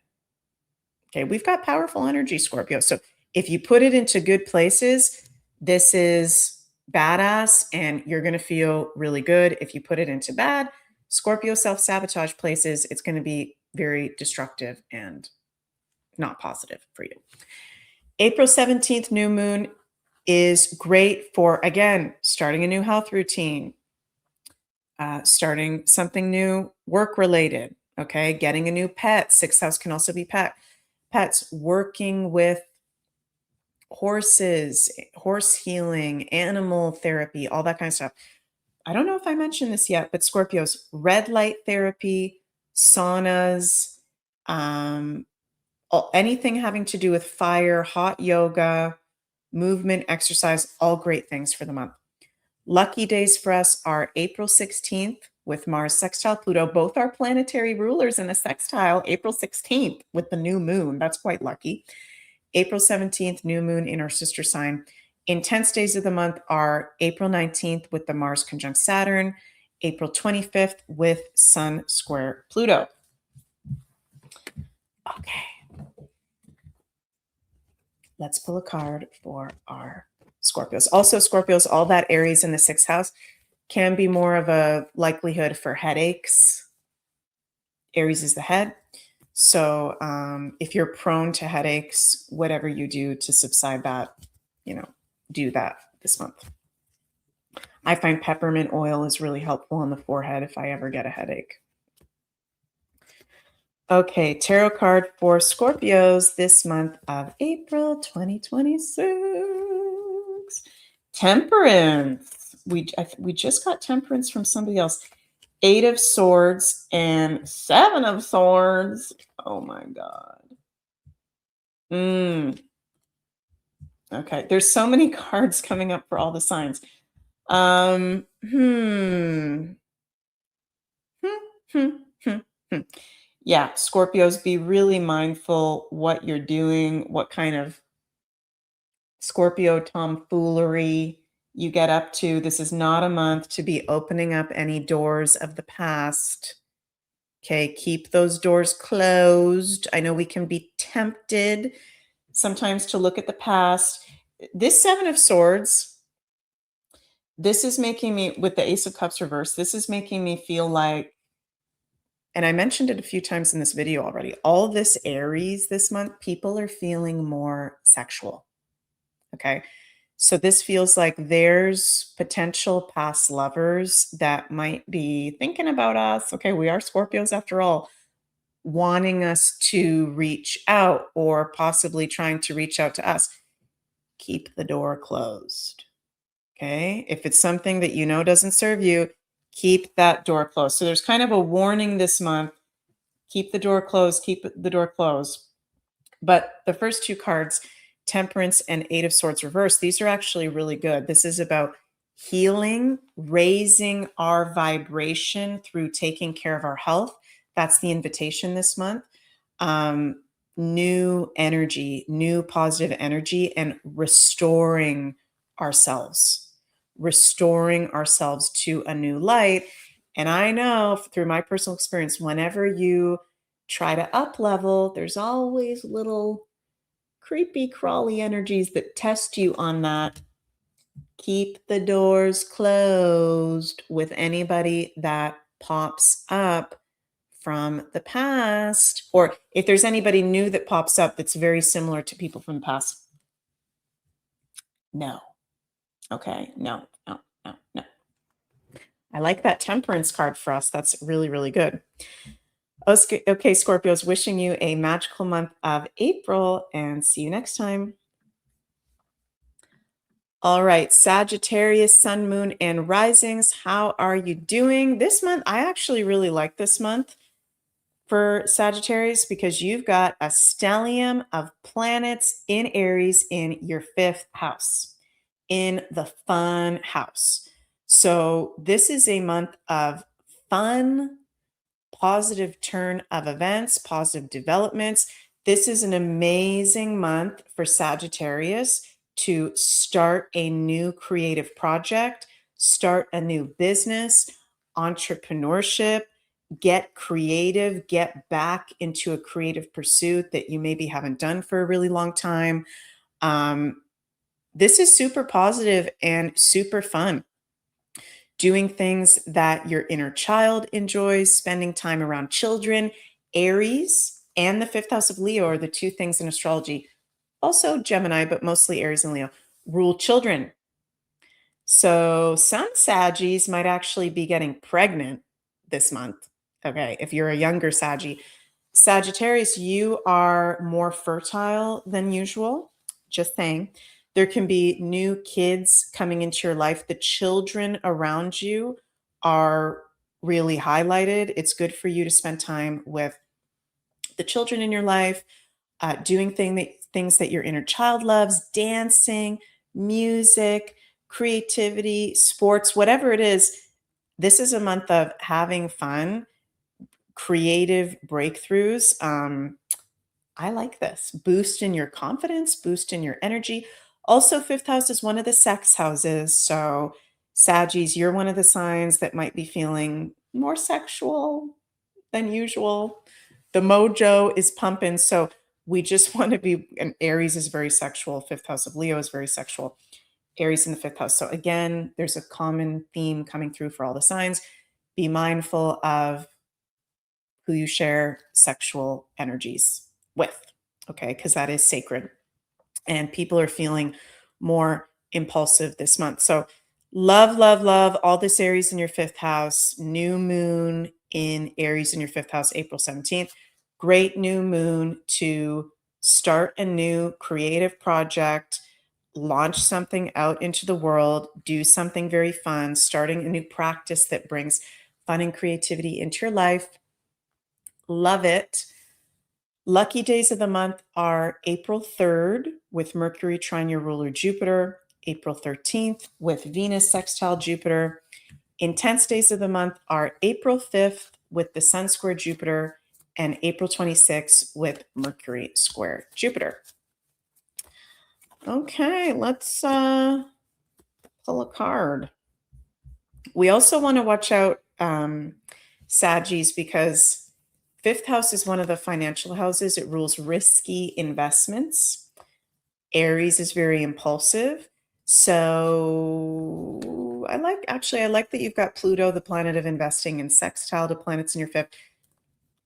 Okay, we've got powerful energy, Scorpio. So if you put it into good places, this is badass and you're going to feel really good. If you put it into bad, Scorpio self-sabotage places, it's going to be very destructive and not positive for you. April 17th, new moon is great for, again, starting a new health routine, starting something new work related. Okay, getting a new pet. Sixth house can also be pets, working with horses, horse healing, animal therapy, all that kind of stuff. I don't know if I mentioned this yet, but Scorpios, red light therapy, saunas, anything having to do with fire, hot yoga, movement, exercise, all great things for the month. Lucky days for us are April 16th with Mars sextile Pluto. Both are planetary rulers in a sextile April 16th with the new moon. That's quite lucky. April 17th, new moon in our sister sign. Intense days of the month are April 19th with the Mars conjunct Saturn, April 25th with Sun square Pluto. Okay. Let's pull a card for our Scorpios. Also, Scorpios, all that Aries in the sixth house can be more of a likelihood for headaches. Aries is the head. So if you're prone to headaches, whatever you do to subside that, do that this month. I find peppermint oil is really helpful on the forehead if I ever get a headache. Okay, tarot card for Scorpios this month of April 2026. Temperance. We just got temperance from somebody else. 8 of Swords and 7 of Swords. Oh my God. Okay, there's so many cards coming up for all the signs. Yeah, Scorpios, be really mindful what you're doing, what kind of Scorpio tomfoolery you get up to. This is not a month to be opening up any doors of the past. Okay, keep those doors closed. I know we can be tempted sometimes to look at the past. This 7 of Swords, this is making me, with the Ace of Cups reverse, this is making me feel like, and I mentioned it a few times in this video already, all this Aries this month, people are feeling more sexual. Okay. So this feels like there's potential past lovers that might be thinking about us. Okay, we are Scorpios after all, wanting us to reach out or possibly trying to reach out to us. Keep the door closed. Okay. If it's something that you know doesn't serve you, keep that door closed. So there's kind of a warning this month. Keep the door closed, keep the door closed. But the first 2 cards, Temperance and 8 of Swords reverse, these are actually really good. This is about healing, raising our vibration through taking care of our health. That's the invitation this month. New energy, new positive energy, and restoring ourselves to a new light. And I know through my personal experience, whenever you try to up level, there's always little creepy, crawly energies that test you on that. Keep the doors closed with anybody that pops up from the past, or if there's anybody new that pops up that's very similar to people from the past. No. Okay. No, no, no, no. I like that temperance card for us. That's really, really good. Okay, Scorpios, wishing you a magical month of April and see you next time. All right, Sagittarius, Sun, Moon, and Risings. How are you doing this month? I actually really like this month for Sagittarius because you've got a stellium of planets in Aries in your fifth house, in the fun house. So this is a month of fun, positive turn of events, positive developments. This is an amazing month for Sagittarius to start a new creative project, start a new business, entrepreneurship, get creative, get back into a creative pursuit that you maybe haven't done for a really long time. This is super positive and super fun. Doing things that your inner child enjoys, spending time around children. Aries and the fifth house of Leo are the two things in astrology, also Gemini, but mostly Aries and Leo, rule children. So some Saggies might actually be getting pregnant this month. Okay, if you're a younger Saggy. Sagittarius, you are more fertile than usual. Just saying. There can be new kids coming into your life. The children around you are really highlighted. It's good for you to spend time with the children in your life, doing things that your inner child loves, dancing, music, creativity, sports, whatever it is. This is a month of having fun, creative breakthroughs. I like this. Boost in your confidence, boost in your energy. Also, fifth house is one of the sex houses. So, Saggies, you're one of the signs that might be feeling more sexual than usual. The mojo is pumping. So, we just want to be, and Aries is very sexual. Fifth house of Leo is very sexual. Aries in the fifth house. So, again, there's a common theme coming through for all the signs. Be mindful of who you share sexual energies with, okay? Because that is sacred. And people are feeling more impulsive this month. So, love, love, love all this Aries in your fifth house, new moon in Aries in your fifth house, April 17th. Great new moon to start a new creative project, launch something out into the world, do something very fun, starting a new practice that brings fun and creativity into your life. Love it. Lucky days of the month are April 3rd with Mercury trine your ruler Jupiter, April 13th with Venus sextile Jupiter. Intense days of the month are April 5th with the Sun square Jupiter and April 26th with Mercury square Jupiter. Okay, let's pull a card. We also want to watch out, Saggies, because fifth house is one of the financial houses. It rules risky investments. Aries is very impulsive. So I like that you've got Pluto, the planet of investing, and sextile to planets in your fifth.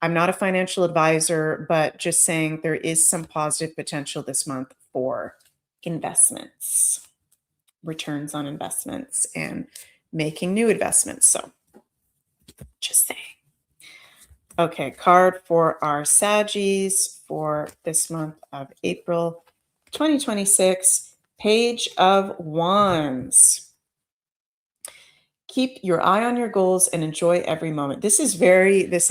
I'm not a financial advisor, but just saying there is some positive potential this month for investments, returns on investments, and making new investments. So just saying. Okay, card for our Saggies for this month of April 2026. Page of Wands. Keep your eye on your goals and enjoy every moment. This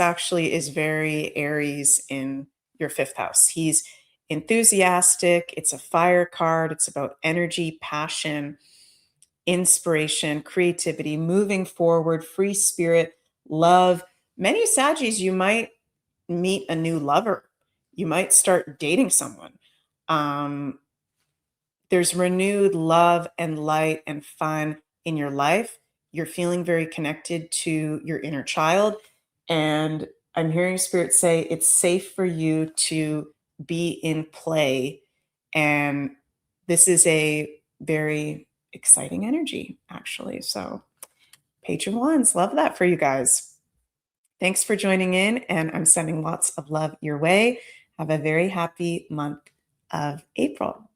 actually is very Aries in your fifth house. He's enthusiastic. It's a fire card. It's about energy, passion, inspiration, creativity, moving forward, free spirit, love. Many Saggies, you might meet a new lover. You might start dating someone. There's renewed love and light and fun in your life. You're feeling very connected to your inner child. And I'm hearing Spirit say it's safe for you to be in play. And this is a very exciting energy, actually. So, Page of Wands, love that for you guys. Thanks for joining in, and I'm sending lots of love your way. Have a very happy month of April.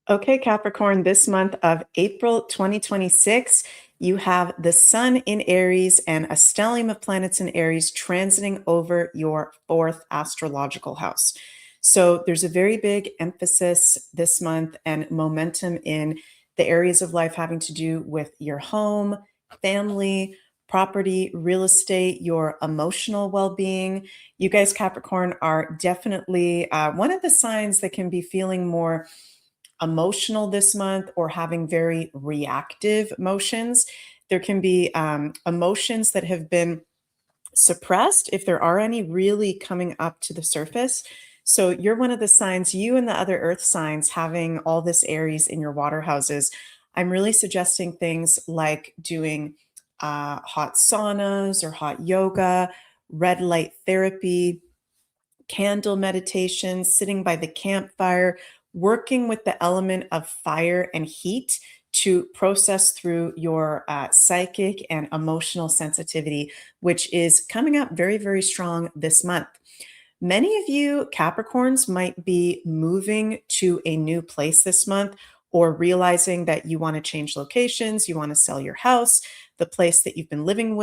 Okay, Capricorn, this month of April 2026, you have the Sun in Aries and a stellium of planets in Aries transiting over your fourth astrological house. So there's a very big emphasis this month and momentum in the areas of life having to do with your home, family, property, real estate, your emotional well being. You guys, Capricorn, are definitely one of the signs that can be feeling more emotional this month or having very reactive emotions. There can be emotions that have been suppressed, if there are any, really coming up to the surface. So you're one of the signs, you and the other earth signs having all this Aries in your water houses. I'm really suggesting things like doing hot saunas or hot yoga, red light therapy, candle meditation, sitting by the campfire, working with the element of fire and heat to process through your psychic and emotional sensitivity, which is coming up very, very strong this month. Many of you Capricorns might be moving to a new place this month or realizing that you want to change locations, you want to sell your house, the place that you've been living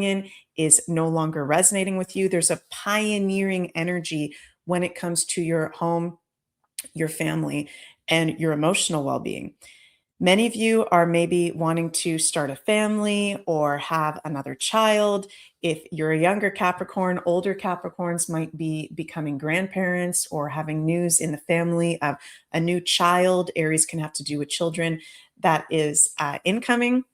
in is no longer resonating with you. There's a pioneering energy when it comes to your home, your family, and your emotional well-being. Many of you are maybe wanting to start a family or have another child. If you're a younger Capricorn, older Capricorns might be becoming grandparents or having news in the family of a new child. Aries can have to do with children that is incoming.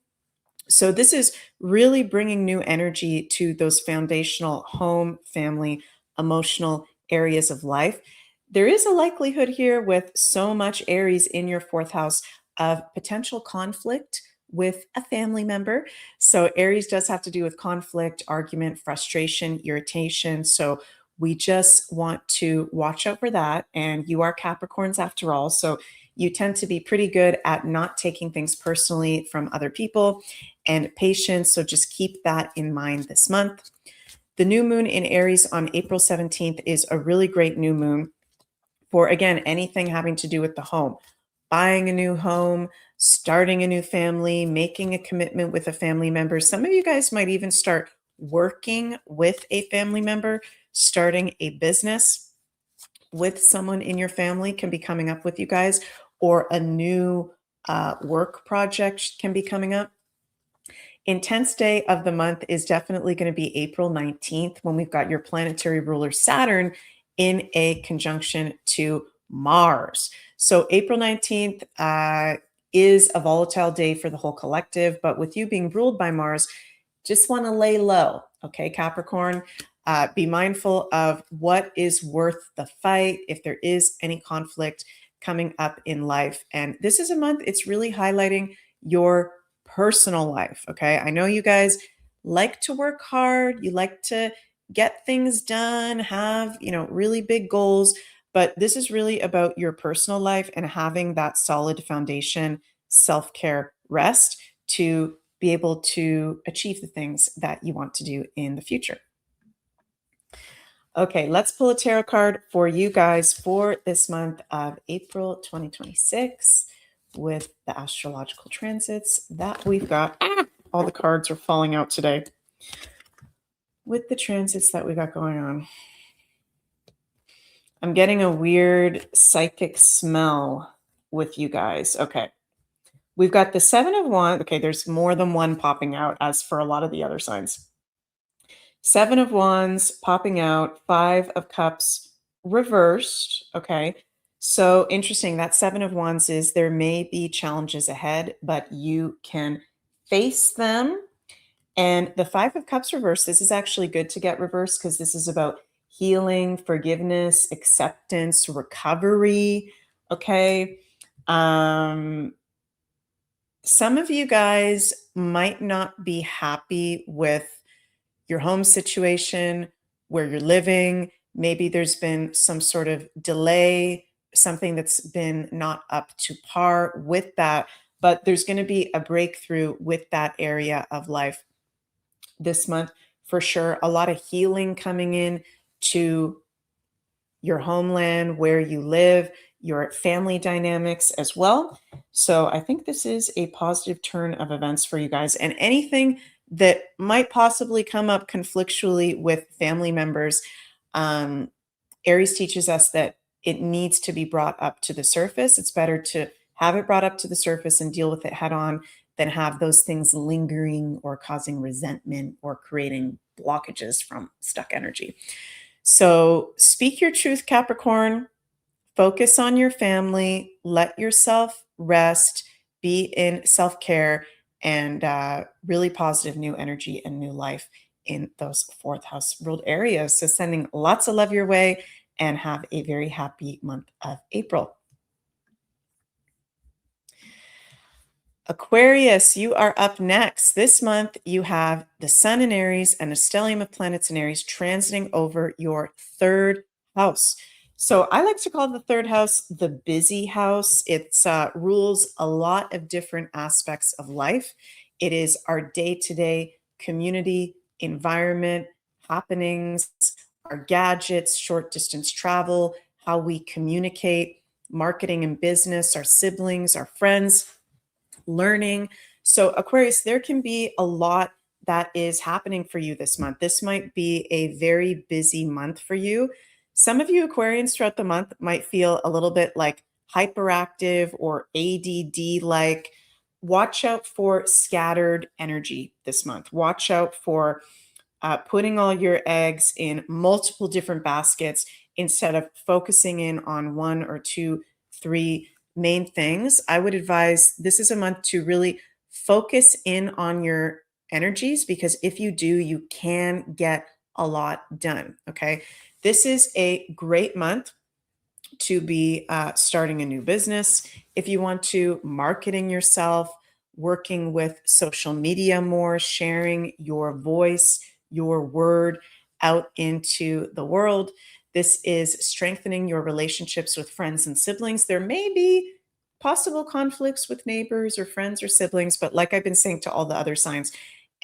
So this is really bringing new energy to those foundational home, family, emotional areas of life. There is a likelihood here with so much Aries in your fourth house of potential conflict with a family member. So Aries does have to do with conflict, argument, frustration, irritation. So we just want to watch out for that. And you are Capricorns after all. So you tend to be pretty good at not taking things personally from other people and patience. So just keep that in mind this month. The new moon in Aries on April 17th is a really great new moon for, again, anything having to do with the home, buying a new home, starting a new family, making a commitment with a family member. Some of you guys might even start working with a family member, starting a business with someone in your family can be coming up with you guys, or a new work project can be coming up. Intense day of the month is definitely going to be April 19th when we've got your planetary ruler Saturn in a conjunction to Mars. So April 19th is a volatile day for the whole collective, but with you being ruled by Mars, just want to lay low. Okay, Capricorn, be mindful of what is worth the fight if there is any conflict coming up in life. And this is a month, it's really highlighting your personal life. Okay. I know you guys like to work hard, you like to get things done, have, really big goals, but this is really about your personal life and having that solid foundation, self care, rest to be able to achieve the things that you want to do in the future. Okay, let's pull a tarot card for you guys for this month of April 2026 with the astrological transits that we've got. All the cards are falling out today. With the transits that we got going on, I'm getting a weird psychic smell with you guys. Okay. We've got the Seven of Wands. Okay, there's more than one popping out as for a lot of the other signs. Seven of Wands popping out, Five of Cups reversed. Okay. So interesting. That Seven of Wands is there may be challenges ahead, but you can face them. And the Five of Cups reversed, this is actually good to get reversed because this is about healing, forgiveness, acceptance, recovery. Okay. Some of you guys might not be happy with your home situation, where you're living. Maybe there's been some sort of delay, something that's been not up to par with that but there's going to be a breakthrough with that area of life this month for sure. A lot of healing coming in to your homeland, where you live, your family dynamics as well. So I think this is a positive turn of events for you guys. And anything that might possibly come up conflictually with family members, um, Aries teaches us that it needs to be brought up to the surface. It's better to have it brought up to the surface and deal with it head on than have those things lingering or causing resentment or creating blockages from stuck energy. So speak your truth, Capricorn. Focus on your family. Let yourself rest. Be in self care and really positive new energy and new life in those fourth house ruled areas. So, sending lots of love your way and have a very happy month of April. Aquarius, you are up next. This month, you have the Sun in Aries and a stellium of planets in Aries transiting over your third house. So I like to call the third house the busy house. It rules a lot of different aspects of life. It is our day-to-day community, environment, happenings, our gadgets, short distance travel, how we communicate, marketing and business, our siblings, our friends, learning. So, Aquarius, there can be a lot that is happening for you this month. This might be a very busy month for you. Some of you Aquarians throughout the month might feel a little bit like hyperactive or ADD like. Watch out for scattered energy this month. Watch out for putting all your eggs in multiple different baskets instead of focusing in on one or two, three main things. I would advise this is a month to really focus in on your energies, because if you do, you can get a lot done. Okay. This is a great month to be starting a new business. If you want to, marketing yourself, working with social media more, sharing your voice, your word out into the world. This is strengthening your relationships with friends and siblings. There may be possible conflicts with neighbors or friends or siblings, but like I've been saying to all the other signs,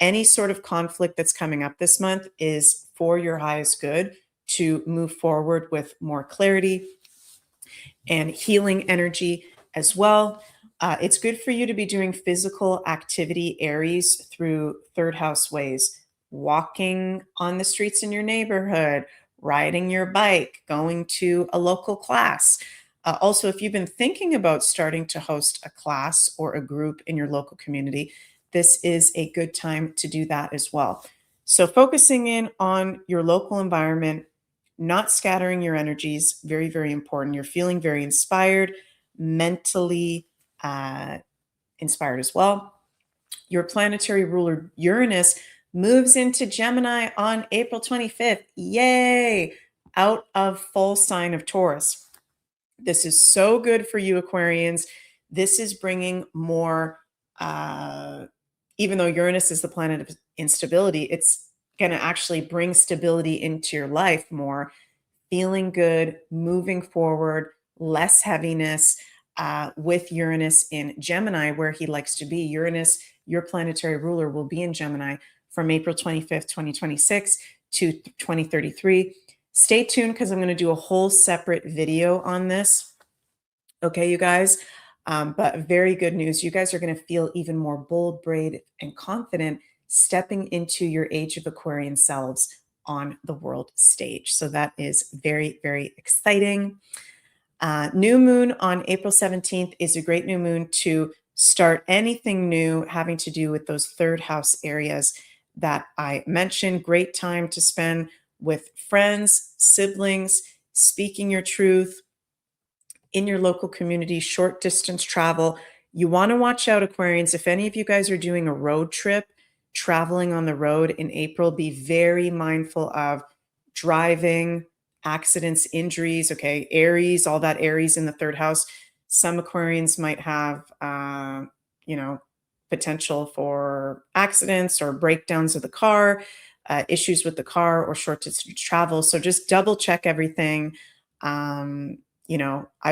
any sort of conflict that's coming up this month is for your highest good to move forward with more clarity and healing energy as well. It's good for you to be doing physical activity, Aries, through third house ways, walking on the streets in your neighborhood, riding your bike, going to a local class. Also, if you've been thinking about starting to host a class or a group in your local community, this is a good time to do that as well. So, focusing in on your local environment, not scattering your energies, very, very important. You're feeling very inspired, mentally inspired as well. Your planetary ruler, Uranus, moves into Gemini on April 25th. Yay! Out of full sign of Taurus. This is so good for you, Aquarians. This is bringing more, even though Uranus is the planet of instability, it's going to actually bring stability into your life more, feeling good, moving forward, less heaviness with Uranus in Gemini, where he likes to be. Uranus, your planetary ruler, will be in Gemini from April 25th, 2026 to 2033. Stay tuned because I'm going to do a whole separate video on this. Okay, you guys. But very good news. You guys are going to feel even more bold, brave, and confident stepping into your age of Aquarian selves on the world stage. So that is very, very exciting. New moon on April 17th is a great new moon to start anything new having to do with those third house areas that I mentioned. Great time to spend with friends, siblings, speaking your truth in your local community, short distance travel. You want to watch out, Aquarians. If any of you guys are doing a road trip, traveling on the road in April, be very mindful of driving, accidents, injuries. Okay, Aries, all that Aries in the third house. Some Aquarians might have, potential for accidents or breakdowns of the car, issues with the car, or short distance travel. So just double check everything. I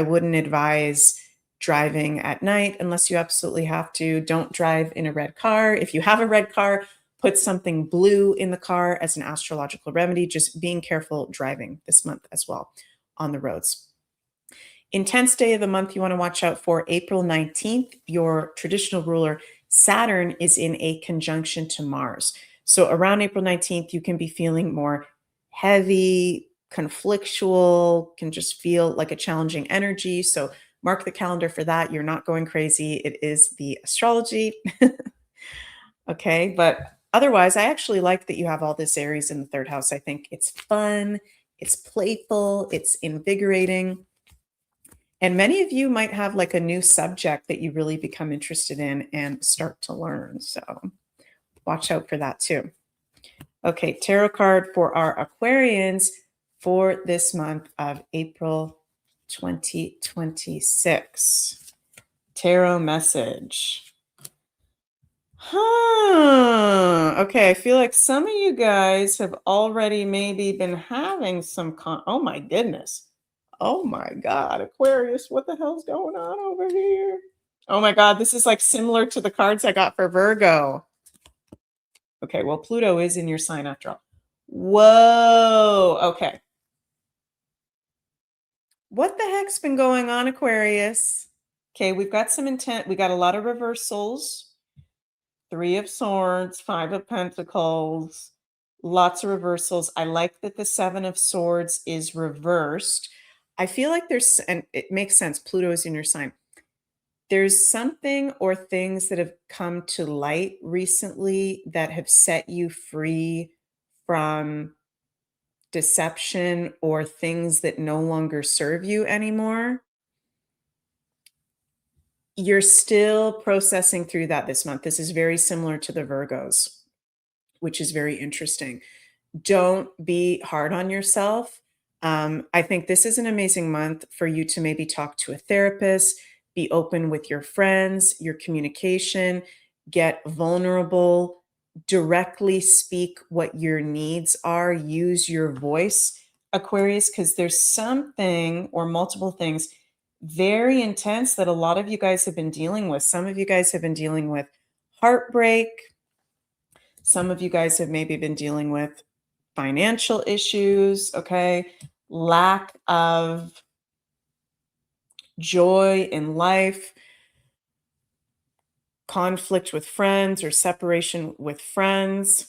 wouldn't advise driving at night unless you absolutely have to. Don't drive in a red car. If you have a red car, put something blue in the car as an astrological remedy. Just being careful driving this month as well on the roads. Intense day of the month you want to watch out for April 19th. Your traditional ruler, Saturn, is in a conjunction to Mars. So around April 19th, you can be feeling more heavy, conflictual, can just feel like a challenging energy. So mark the calendar for that. You're not going crazy. It is the astrology. Okay. But otherwise, I actually like that you have all this Aries in the third house. I think it's fun, it's playful, it's invigorating. And many of you might have like a new subject that you really become interested in and start to learn. So watch out for that too. Okay, tarot card for our Aquarians for this month of April 2026. Tarot message. Okay, I feel like some of you guys have already maybe been having some oh my goodness. Oh my God, Aquarius, what the hell's going on over here? Oh my God, this is like similar to the cards I got for Virgo. Okay, well, Pluto is in your sign after all. Whoa, okay. What the heck's been going on, Aquarius? Okay, we've got some intent. We got a lot of reversals. 3 of Swords, 5 of Pentacles, lots of reversals. I like that the 7 of Swords is reversed. I feel like there's, and it makes sense, Pluto is in your sign. There's something or things that have come to light recently that have set you free from deception or things that no longer serve you anymore. You're still processing through that this month. This is very similar to the Virgos, which is very interesting. Don't be hard on yourself. I think this is an amazing month for you to maybe talk to a therapist, be open with your friends, your communication, get vulnerable, directly speak what your needs are, use your voice, Aquarius, because there's something or multiple things very intense that a lot of you guys have been dealing with. Some of you guys have been dealing with heartbreak. Some of you guys have maybe been dealing with financial issues, okay? Lack of joy in life, conflict with friends or separation with friends.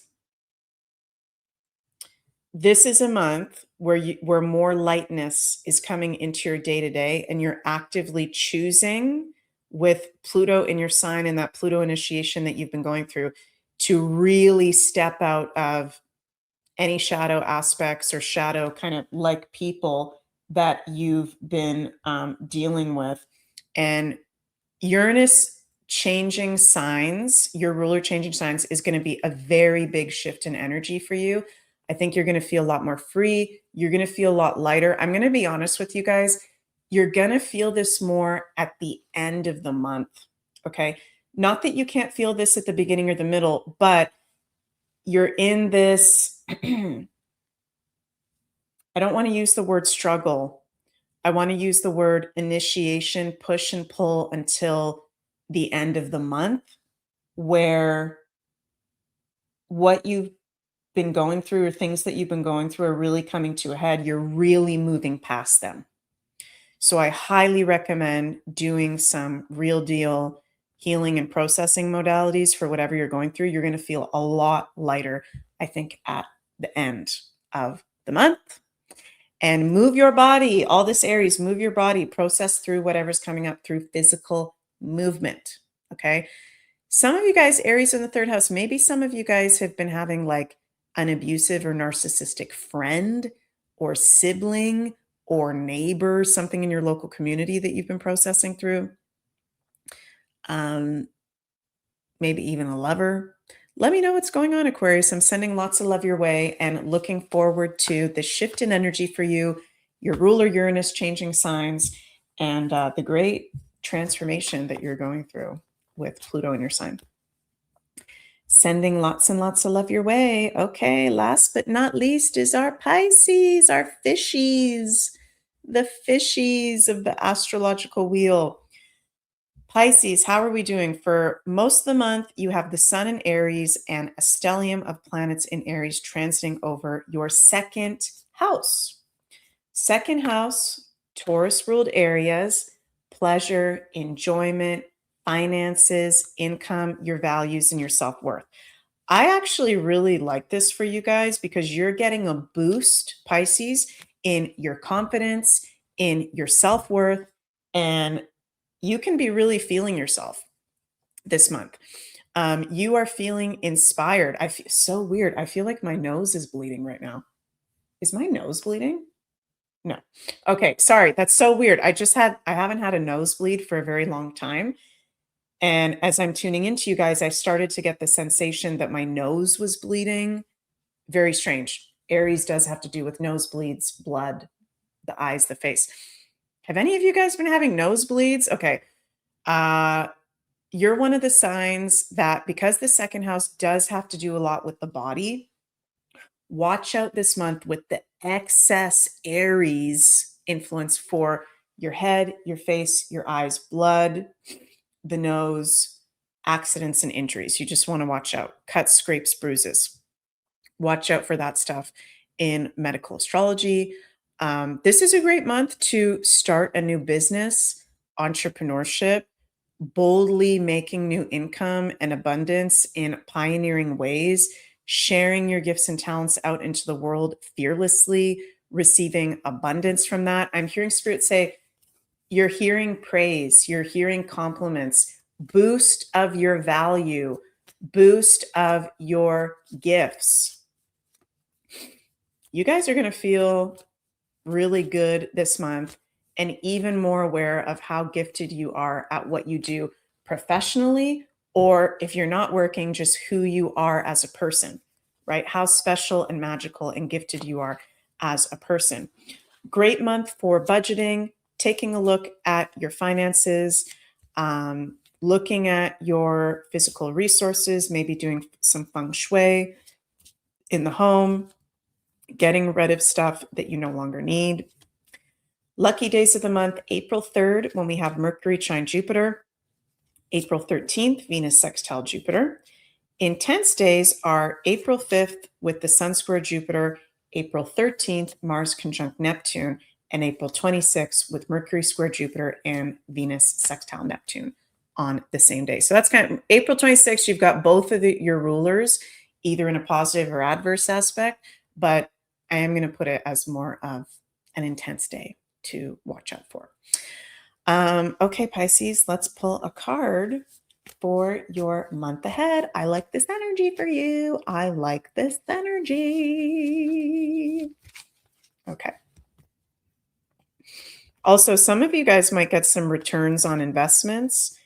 This is a month where more lightness is coming into your day-to-day and you're actively choosing with Pluto in your sign and that Pluto initiation that you've been going through to really step out of any shadow aspects or shadow kind of like people that you've been dealing with. And Uranus changing signs, your ruler changing signs, is going to be a very big shift in energy for you. I think you're going to feel a lot more free. You're going to feel a lot lighter. I'm going to be honest with you guys. You're going to feel this more at the end of the month. Okay. Not that you can't feel this at the beginning or the middle, but you're in this. I don't want to use the word struggle. I want to use the word initiation, push and pull until the end of the month, where what you've been going through or things that you've been going through are really coming to a head. You're really moving past them. So I highly recommend doing some real deal healing and processing modalities for whatever you're going through. You're going to feel a lot lighter, I think, at the end of the month. And move your body, all this Aries, move your body, process through whatever's coming up through physical movement. Okay. Some of you guys, Aries in the third house, maybe some of you guys have been having like an abusive or narcissistic friend or sibling or neighbor, something in your local community that you've been processing through. Maybe even a lover. Let me know what's going on, Aquarius. I'm sending lots of love your way and looking forward to the shift in energy for you, your ruler Uranus changing signs, and the great transformation that you're going through with Pluto in your sign. Sending lots and lots of love your way. Okay, last but not least is our Pisces, our fishies, the fishies of the astrological wheel. Pisces, how are we doing? For most of the month, you have the sun in Aries and a stellium of planets in Aries transiting over your second house. Second house, Taurus ruled areas, pleasure, enjoyment, finances, income, your values, and your self worth. I actually really like this for you guys because you're getting a boost, Pisces, in your confidence, in your self worth, and you can be really feeling yourself this month. You are feeling inspired. I feel so weird. I feel like my nose is bleeding right now. Is my nose bleeding? No. Okay, sorry. That's so weird. I haven't had a nosebleed for a very long time. And as I'm tuning into you guys, I started to get the sensation that my nose was bleeding. Very strange. Aries does have to do with nosebleeds, blood, the eyes, the face. Have any of you guys been having nosebleeds? Okay. Uh, you're one of the signs that because the second house does have to do a lot with the body, watch out this month with the excess Aries influence for your head, your face, your eyes, blood, the nose, accidents and injuries. You just want to watch out. Cuts, scrapes, bruises. Watch out for that stuff in medical astrology. This is a great month to start a new business, entrepreneurship, boldly making new income and abundance in pioneering ways, sharing your gifts and talents out into the world fearlessly, receiving abundance from that. I'm hearing spirit say, you're hearing praise, you're hearing compliments, boost of your value, boost of your gifts. You guys are going to feel really good this month and even more aware of how gifted you are at what you do professionally, or if you're not working, just who you are as a person, right? How special and magical and gifted you are as a person. Great month for budgeting, taking a look at your finances, looking at your physical resources, maybe doing some feng shui in the home, getting rid of stuff that you no longer need. Lucky days of the month, April 3rd, when we have Mercury trine Jupiter. April 13th, Venus sextile Jupiter. Intense days are April 5th with the Sun square Jupiter, April 13th, Mars conjunct Neptune, and April 26th with Mercury square Jupiter and Venus sextile Neptune on the same day. So that's kind of April 26th, you've got both of your rulers, either in a positive or adverse aspect, but I am going to put it as more of an intense day to watch out for. Okay, Pisces, let's pull a card for your month ahead. I like this energy for you. I like this energy. Okay. Also, some of you guys might get some returns on investments,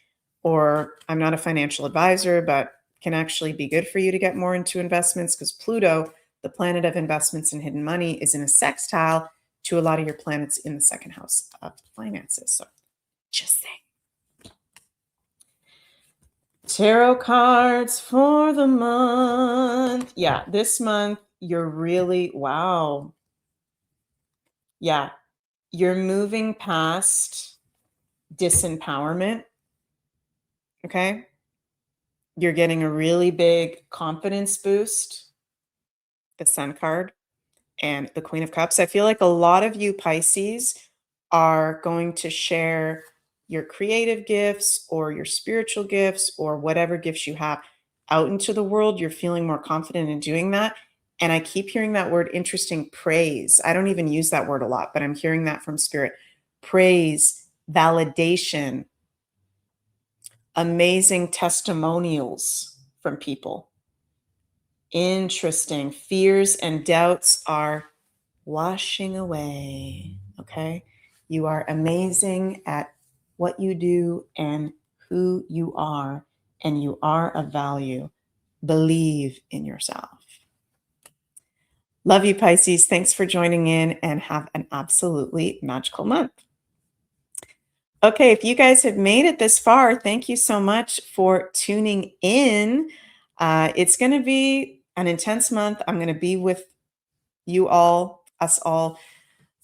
or I'm not a financial advisor, but can actually be good for you to get more into investments because Pluto, the planet of investments and hidden money, is in a sextile to a lot of your planets in the second house of finances. So just saying. Tarot cards for the month. Yeah, this month you're really, wow. Yeah, you're moving past disempowerment. Okay. You're getting a really big confidence boost. The Sun card and the Queen of Cups. I feel like a lot of you Pisces are going to share your creative gifts or your spiritual gifts or whatever gifts you have out into the world. You're feeling more confident in doing that. And I keep hearing that word interesting, praise. I don't even use that word a lot, but I'm hearing that from spirit. Praise, validation, amazing testimonials from people. Interesting. Fears and doubts are washing away. Okay. You are amazing at what you do and who you are, and you are of value. Believe in yourself. Love you, Pisces. Thanks for joining in and have an absolutely magical month. Okay, if you guys have made it this far, thank you so much for tuning in. It's going to be an intense month. I'm going to be with you all, us all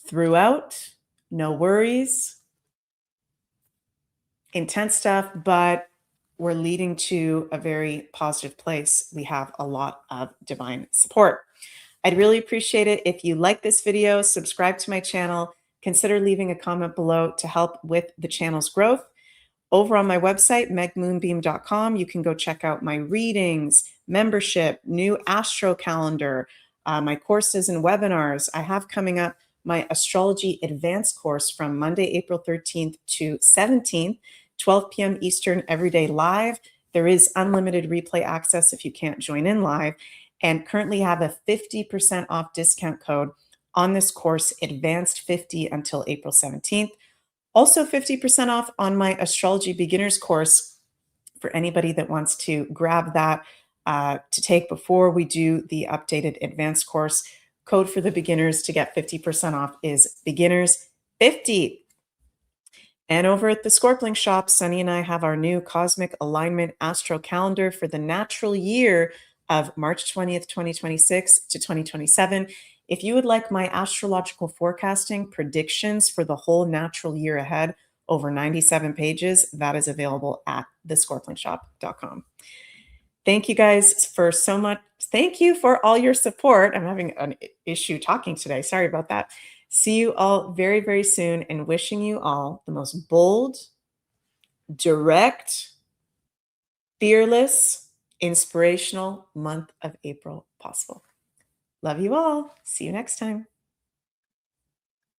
throughout. No worries. intense stuff, but we're leading to a very positive place. We have a lot of divine support. I'd really appreciate it if you like this video, subscribe to my channel, consider leaving a comment below to help with the channel's growth. Over on my website, megmoonbeam.com, you can go check out my readings, membership, new astro calendar, my courses and webinars. I have coming up my astrology advanced course from Monday, April 13th to 17th, 12 p.m. Eastern, every day live. There is unlimited replay access if you can't join in live, and currently have a 50% off discount code on this course, advanced 50 until April 17th. Also 50% off on my astrology beginners course for anybody that wants to grab that to take before we do the updated advanced course. Code for the beginners to get 50% off is beginners50. And over at the Scorpling shop, Sunny and I have our new cosmic alignment astro calendar for the natural year of March 20th, 2026 to 2027. If you would like my astrological forecasting predictions for the whole natural year ahead, over 97 pages, that is available at thescorplingshop.com. Thank you guys for so much. Thank you for all your support. I'm having an issue talking today. Sorry about that. See you all very, very soon, and wishing you all the most bold, direct, fearless, inspirational month of April possible. Love you all. See you next time.